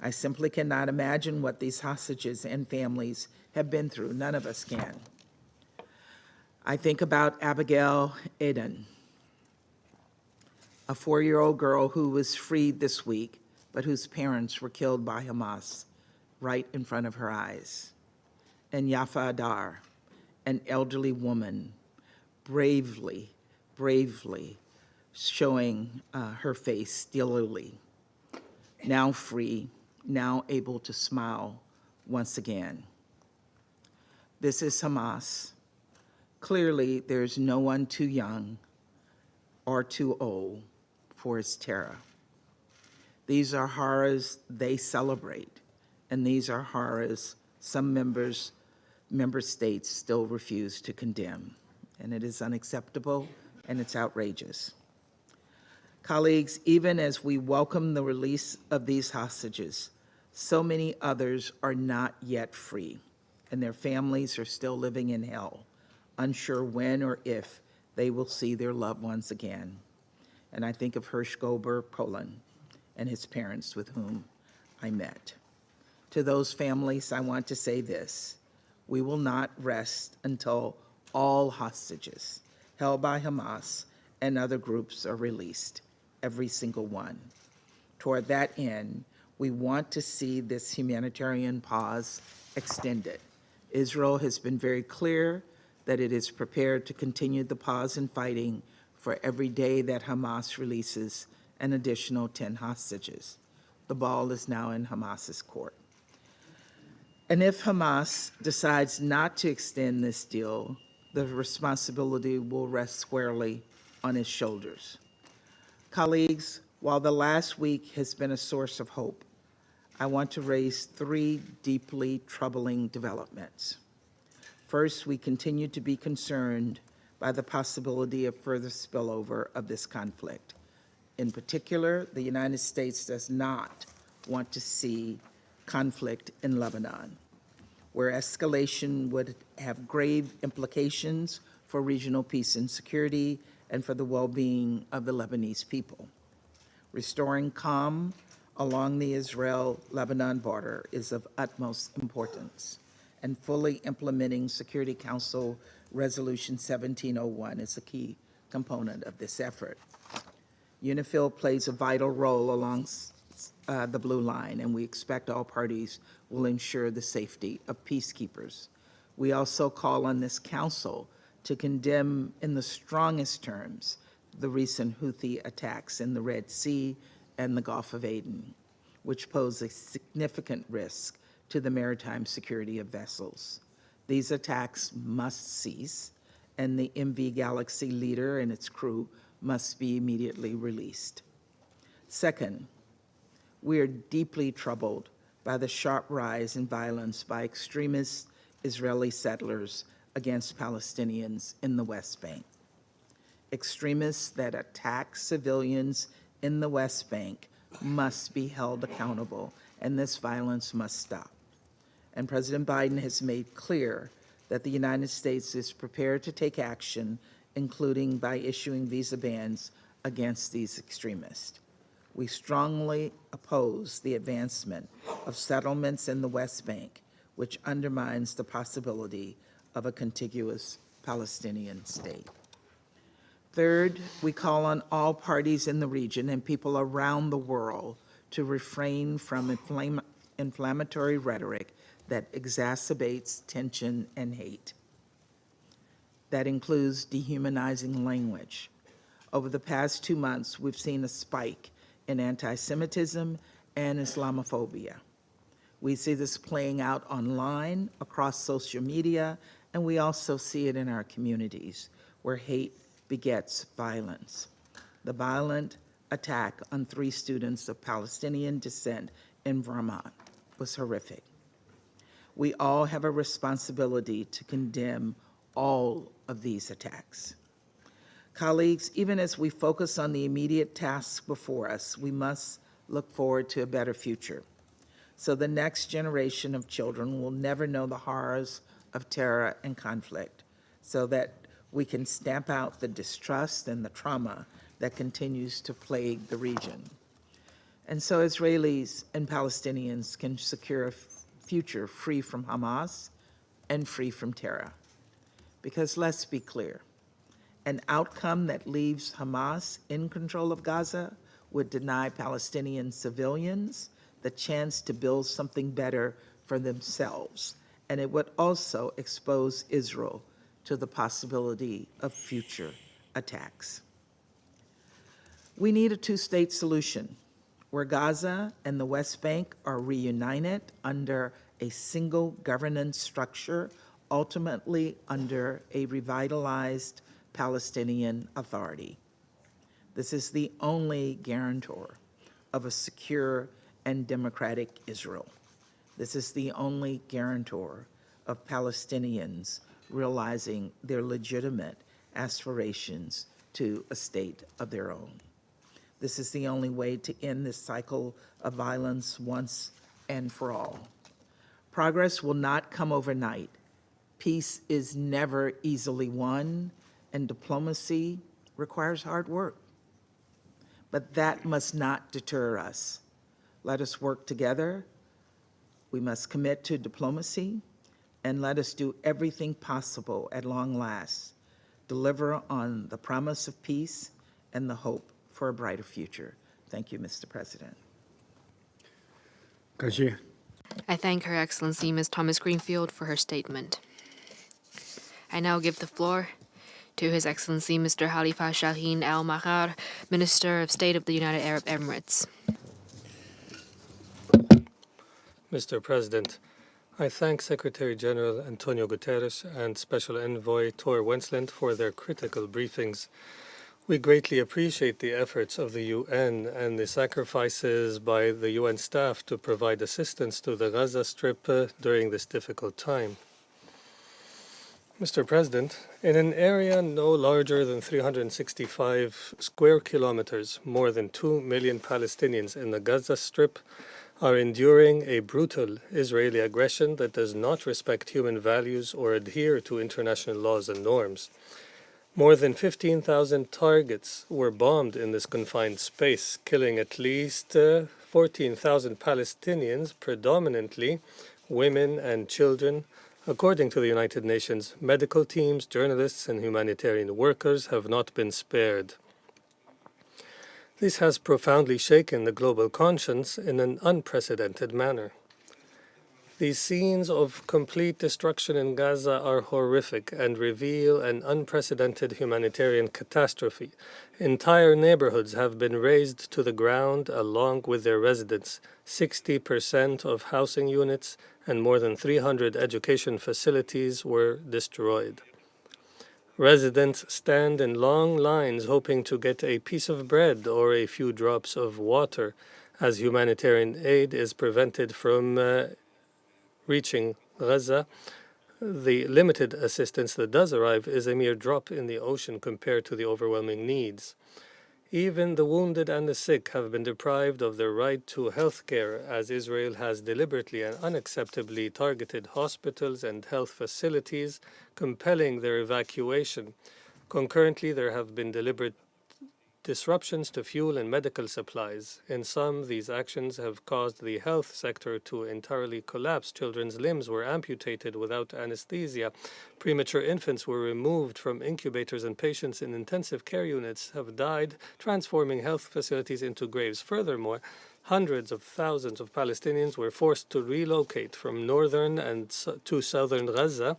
I simply cannot imagine what these hostages and families have been through. None of us can. I think about Abigail Eden, a 4-year-old girl who was freed this week, but whose parents were killed by Hamas right in front of her eyes. And Yafa Adar, an elderly woman, bravely showing her face steelily, now free, now able to smile once again. This is Hamas. Clearly, there's no one too young or too old for its terror. These are horrors they celebrate, and these are horrors some member states still refuse to condemn. And it is unacceptable, and it's outrageous. Colleagues, even as we welcome the release of these hostages, so many others are not yet free, and their families are still living in hell, unsure when or if they will see their loved ones again. And I think of Hirsch Gober Poland and his parents with whom I met. To those families, I want to say this: we will not rest until all hostages held by Hamas and other groups are released, every single one. Toward that end, we want to see this humanitarian pause extended. Israel has been very clear that it is prepared to continue the pause in fighting for every day that Hamas releases an additional 10 hostages. The ball is now in Hamas's court. And if Hamas decides not to extend this deal, the responsibility will rest squarely on its shoulders. Colleagues, while the last week has been a source of hope, I want to raise 3 deeply troubling developments. First, we continue to be concerned by the possibility of further spillover of this conflict. In particular, the United States does not want to see conflict in Lebanon, where escalation would have grave implications for regional peace and security and for the well-being of the Lebanese people. Restoring calm along the Israel-Lebanon border is of utmost importance, and fully implementing Security Council Resolution 1701 is a key component of this effort. UNIFIL plays a vital role the blue line, and we expect all parties will ensure the safety of peacekeepers. We also call on this council to condemn in the strongest terms the recent Houthi attacks in the Red Sea and the Gulf of Aden, which pose a significant risk to the maritime security of vessels. These attacks must cease, and the MV Galaxy leader and its crew must be immediately released. Second, we are deeply troubled by the sharp rise in violence by extremist Israeli settlers against Palestinians in the West Bank. Extremists that attack civilians in the West Bank must be held accountable, and this violence must stop. And President Biden has made clear that the United States is prepared to take action, including by issuing visa bans against these extremists. We strongly oppose the advancement of settlements in the West Bank, which undermines the possibility of a contiguous Palestinian state. Third, we call on all parties in the region and people around the world to refrain from inflammatory rhetoric that exacerbates tension and hate. That includes dehumanizing language. Over the past 2 months, we've seen a spike in anti-Semitism and Islamophobia. We see this playing out online, across social media, and we also see it in our communities, where hate begets violence. The violent attack on 3 students of Palestinian descent in Vermont was horrific. We all have a responsibility to condemn all of these attacks. Colleagues, even as we focus on the immediate tasks before us, we must look forward to a better future, so the next generation of children will never know the horrors of terror and conflict, so that we can stamp out the distrust and the trauma that continues to plague the region. And so Israelis and Palestinians can secure a future free from Hamas and free from terror. Because let's be clear, an outcome that leaves Hamas in control of Gaza would deny Palestinian civilians the chance to build something better for themselves, and it would also expose Israel to the possibility of future attacks. We need a 2-state solution where Gaza and the West Bank are reunited under a single governance structure, ultimately under a revitalized Palestinian Authority. This is the only guarantor of a secure and democratic Israel. This is the only guarantor of Palestinians realizing their legitimate aspirations to a state of their own. This is the only way to end this cycle of violence once and for all. Progress will not come overnight. Peace is never easily won, and diplomacy requires hard work. But that must not deter us. Let us work together. We must commit to diplomacy, and let us do everything possible at long last, deliver on the promise of peace and the hope for a brighter future. Thank you, Mr. President. 感谢。 I thank Her Excellency Ms. Thomas Greenfield for her statement. I now give the floor to His Excellency Mr. Khalifa Shaheen Al Mahar, Minister of State of the United Arab Emirates. Mr. President, I thank Secretary General Antonio Guterres and Special Envoy Tor Wensland for their critical briefings. We greatly appreciate the efforts of the UN and the sacrifices by the UN staff to provide assistance to the Gaza Strip during this difficult time. Mr. President, in an area no larger than 365 square kilometers, more than 2 million Palestinians in the Gaza Strip are enduring a brutal Israeli aggression that does not respect human values or adhere to international laws and norms. More than 15,000 targets were bombed in this confined space, killing at least 14,000 Palestinians, predominantly women and children. According to the United Nations, medical teams, journalists, and humanitarian workers have not been spared. This has profoundly shaken the global conscience in an unprecedented manner. These scenes of complete destruction in Gaza are horrific and reveal an unprecedented humanitarian catastrophe. Entire neighborhoods have been razed to the ground along with their residents. 60% of housing units and more than 300 education facilities were destroyed. Residents stand in long lines hoping to get a piece of bread or a few drops of water as humanitarian aid is prevented from reaching Gaza. The limited assistance that does arrive is a mere drop in the ocean compared to the overwhelming needs. Even the wounded and the sick have been deprived of their right to health care, as Israel has deliberately and unacceptably targeted hospitals and health facilities, compelling their evacuation. Concurrently, there have been deliberate disruptions to fuel and medical supplies. In some, these actions have caused the health sector to entirely collapse. Children's limbs were amputated without anesthesia. Premature infants were removed from incubators, and patients in intensive care units have died, transforming health facilities into graves. Furthermore, hundreds of thousands of Palestinians were forced to relocate from northern and to southern Gaza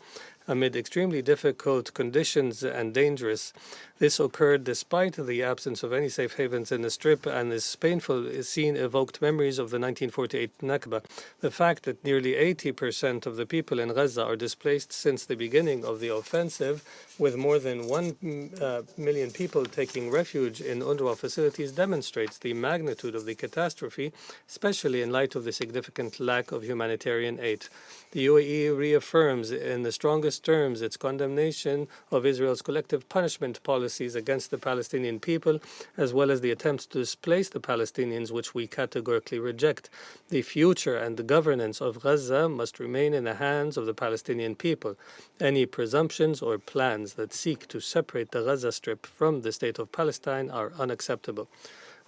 amid extremely difficult conditions and dangerous. This occurred despite the absence of any safe havens in the Strip, and this painful scene evoked memories of the 1948 Nakba. The fact that nearly 80% of the people in Gaza are displaced since the beginning of the offensive, with more than 1 million people taking refuge in UNRWA facilities, demonstrates the magnitude of the catastrophe, especially in light of the significant lack of humanitarian aid. The UAE reaffirms in the strongest terms its condemnation of Israel's collective punishment policies against the Palestinian people, as well as the attempts to displace the Palestinians, which we categorically reject. The future and the governance of Gaza must remain in the hands of the Palestinian people. Any presumptions or plans that seek to separate the Gaza Strip from the state of Palestine are unacceptable.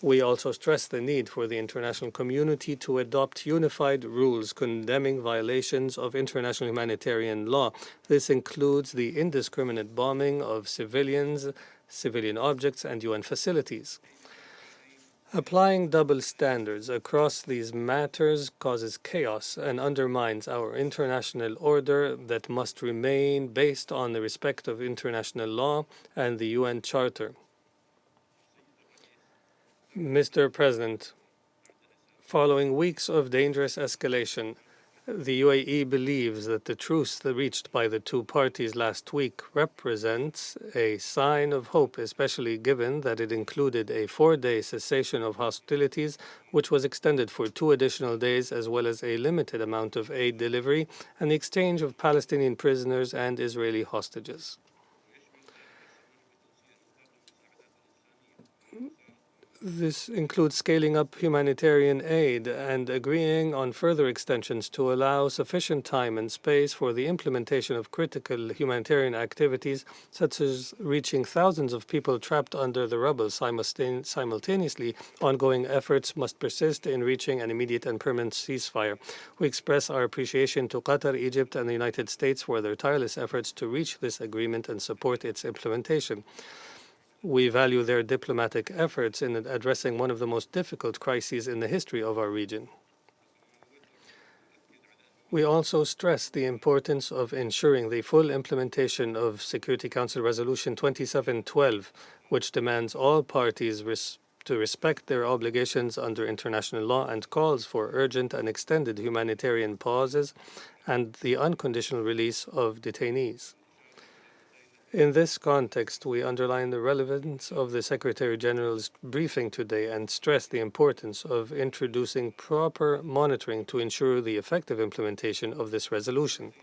We also stress the need for the international community to adopt unified rules condemning violations of international humanitarian law. This includes the indiscriminate bombing of civilians, civilian objects, and UN facilities. Applying double standards across these matters causes chaos and undermines our international order that must remain based on the respect of international law and the UN Charter. Mr. President, following weeks of dangerous escalation, the UAE believes that the truce reached by the two parties last week represents a sign of hope, especially given that it included a 4-day cessation of hostilities, which was extended for 2 additional days, as well as a limited amount of aid delivery and the exchange of Palestinian prisoners and Israeli hostages. This includes scaling up humanitarian aid and agreeing on further extensions to allow sufficient time and space for the implementation of critical humanitarian activities, such as reaching thousands of people trapped under the rubble simultaneously. Ongoing efforts must persist in reaching an immediate and permanent ceasefire. We express our appreciation to Qatar, Egypt, and the United States for their tireless efforts to reach this agreement and support its implementation. We value their diplomatic efforts in addressing one of the most difficult crises in the history of our region. We also stress the importance of ensuring the full implementation of Security Council Resolution 2712, which demands all parties to respect their obligations under international law and calls for urgent and extended humanitarian pauses and the unconditional release of detainees. In this context, we underline the relevance of the Secretary General's briefing today and stress the importance of introducing proper monitoring to ensure the effective implementation of this resolution.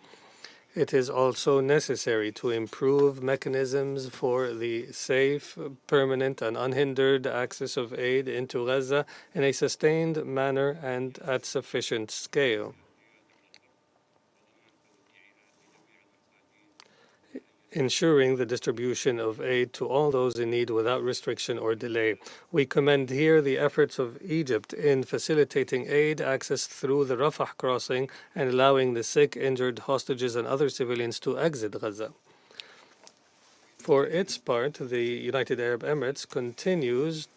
It is also necessary to improve mechanisms for the safe, permanent, and unhindered access of aid into Gaza in a sustained manner and at sufficient scale. Ensuring the distribution of aid to all those in need without restriction or delay. We commend here the efforts of Egypt in facilitating aid access through the Rafah crossing and allowing the sick, injured, hostages, and other civilians to exit Gaza. For its part, the United Arab Emirates continues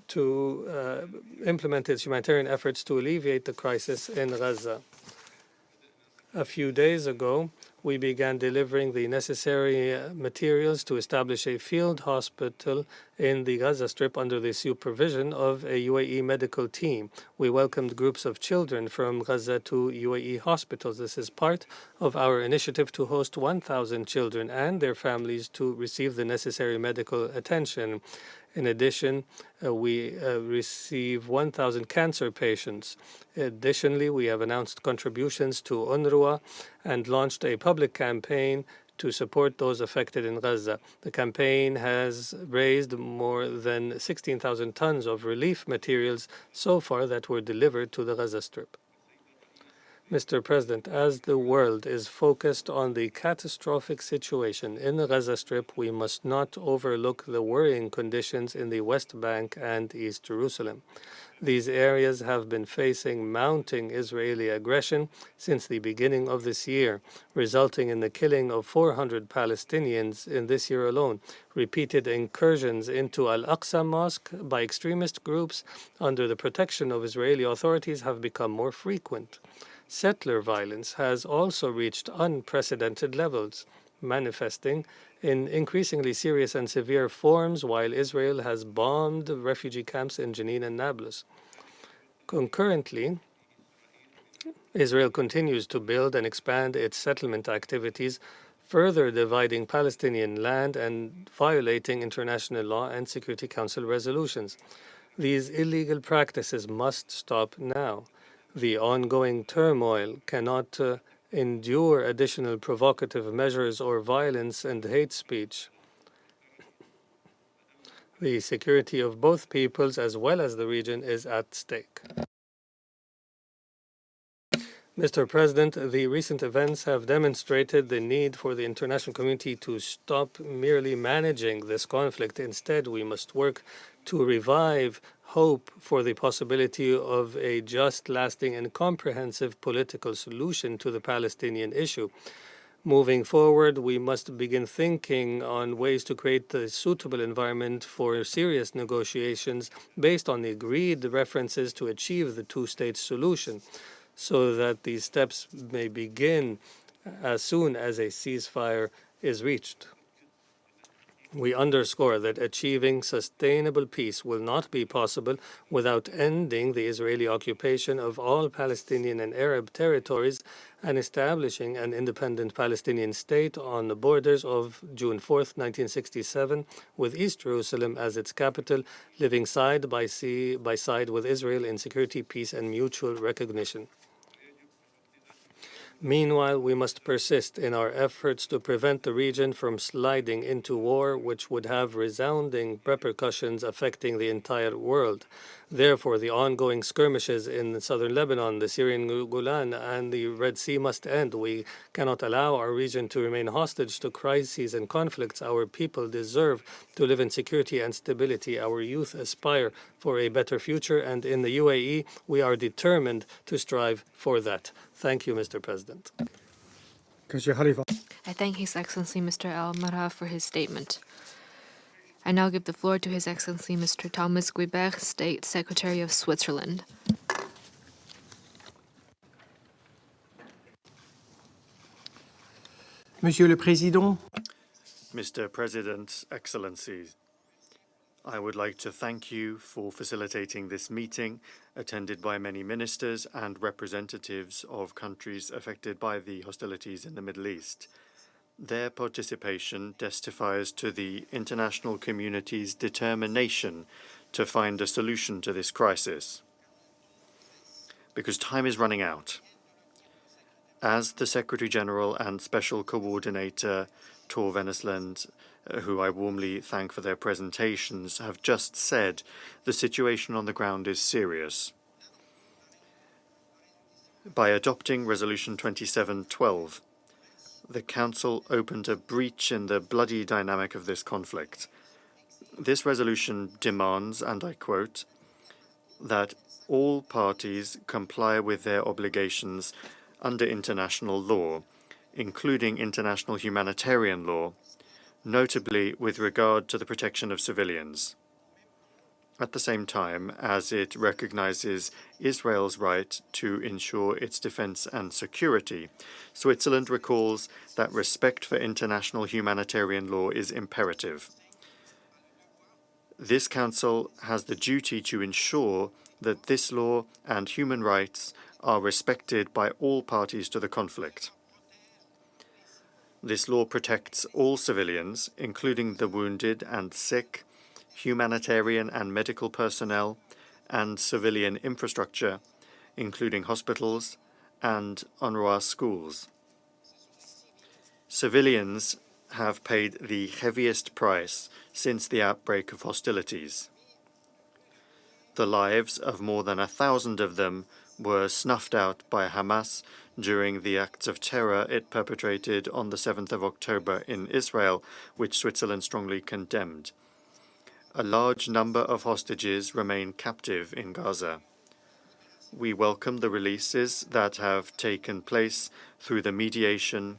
to implement its humanitarian efforts to alleviate the crisis in Gaza. A few days ago, we began delivering the necessary materials to establish a field hospital in the Gaza Strip under the supervision of a UAE medical team. We welcomed groups of children from Gaza to UAE hospitals. This is part of our initiative to host 1,000 children and their families to receive the necessary medical attention. In addition, we receive 1,000 cancer patients. Additionally, we have announced contributions to UNRWA and launched a public campaign to support those affected in Gaza. The campaign has raised more than 16,000 tons of relief materials so far that were delivered to the Gaza Strip. Mr. President, as the world is focused on the catastrophic situation in the Gaza Strip, we must not overlook the worrying conditions in the West Bank and East Jerusalem. These areas have been facing mounting Israeli aggression since the beginning of this year, resulting in the killing of 400 Palestinians in this year alone. Repeated incursions into Al-Aqsa Mosque by extremist groups under the protection of Israeli authorities have become more frequent. Settler violence has also reached unprecedented levels, manifesting in increasingly serious and severe forms while Israel has bombed refugee camps in Jenin and Nablus. Concurrently, Israel continues to build and expand its settlement activities, further dividing Palestinian land and violating international law and Security Council resolutions. These illegal practices must stop now. The ongoing turmoil cannot endure additional provocative measures or violence and hate speech. The security of both peoples as well as the region is at stake. Mr. President, the recent events have demonstrated the need for the international community to stop merely managing this conflict. Instead, we must work to revive hope for the possibility of a just, lasting, and comprehensive political solution to the Palestinian issue. Moving forward, we must begin thinking on ways to create a suitable environment for serious negotiations based on the agreed references to achieve the two-state solution, so that these steps may begin as soon as a ceasefire is reached. We underscore that achieving sustainable peace will not be possible without ending the Israeli occupation of all Palestinian and Arab territories and establishing an independent Palestinian state on the borders of June 4, 1967, with East Jerusalem as its capital, living side by side with Israel in security, peace, and mutual recognition. Meanwhile, we must persist in our efforts to prevent the region from sliding into war, which would have resounding repercussions affecting the entire world. Therefore, the ongoing skirmishes in southern Lebanon, the Syrian Golan, and the Red Sea must end. We cannot allow our region to remain hostage to crises and conflicts. Our people deserve to live in security and stability. Our youth aspire for a better future, and in the UAE, we are determined to strive for that. Thank you, Mr. President. I thank His Excellency Mr. Al-Marha for his statement. I now give the floor to His Excellency Mr. Thomas Guibert, State Secretary of Switzerland. Monsieur le Président, Mr. President, Excellencies, I would like to thank you for facilitating this meeting, attended by many ministers and representatives of countries affected by the hostilities in the Middle East. Their participation testifies to the international community's determination to find a solution to this crisis, because time is running out. As the Secretary General and Special Coordinator Tor Wennesland, who I warmly thank for their presentations, have just said, the situation on the ground is serious. By adopting Resolution 2712, the Council opened a breach in the bloody dynamic of this conflict. This resolution demands, and I quote, that all parties comply with their obligations under international law, including international humanitarian law, notably with regard to the protection of civilians. At the same time as it recognizes Israel's right to ensure its defense and security, Switzerland recalls that respect for international humanitarian law is imperative. This Council has the duty to ensure that this law and human rights are respected by all parties to the conflict. This law protects all civilians, including the wounded and sick, humanitarian and medical personnel, and civilian infrastructure, including hospitals and UNRWA schools. Civilians have paid the heaviest price since the outbreak of hostilities. The lives of more than 1,000 of them were snuffed out by Hamas during the acts of terror it perpetrated on the 7th of October in Israel, which Switzerland strongly condemned. A large number of hostages remain captive in Gaza. We welcome the releases that have taken place through the mediation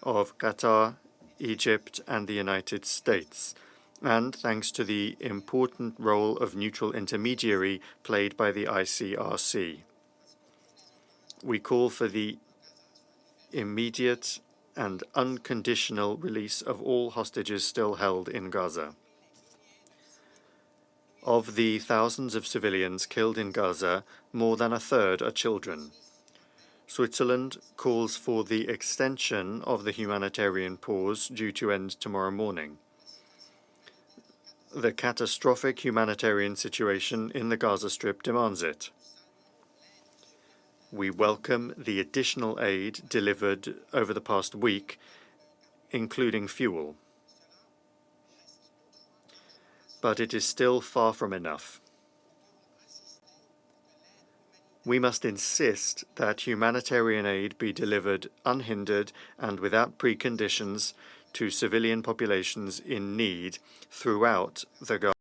of Qatar, Egypt, and the United States, and thanks to the important role of neutral intermediary played by the ICRC. We call for the immediate and unconditional release of all hostages still held in Gaza. Of the thousands of civilians killed in Gaza, more than a third are children. Switzerland calls for the extension of the humanitarian pause due to end tomorrow morning. The catastrophic humanitarian situation in the Gaza Strip demands it. We welcome the additional aid delivered over the past week, including fuel. But it is still far from enough. We must insist that humanitarian aid be delivered unhindered and without preconditions to civilian populations in need throughout the Gaza.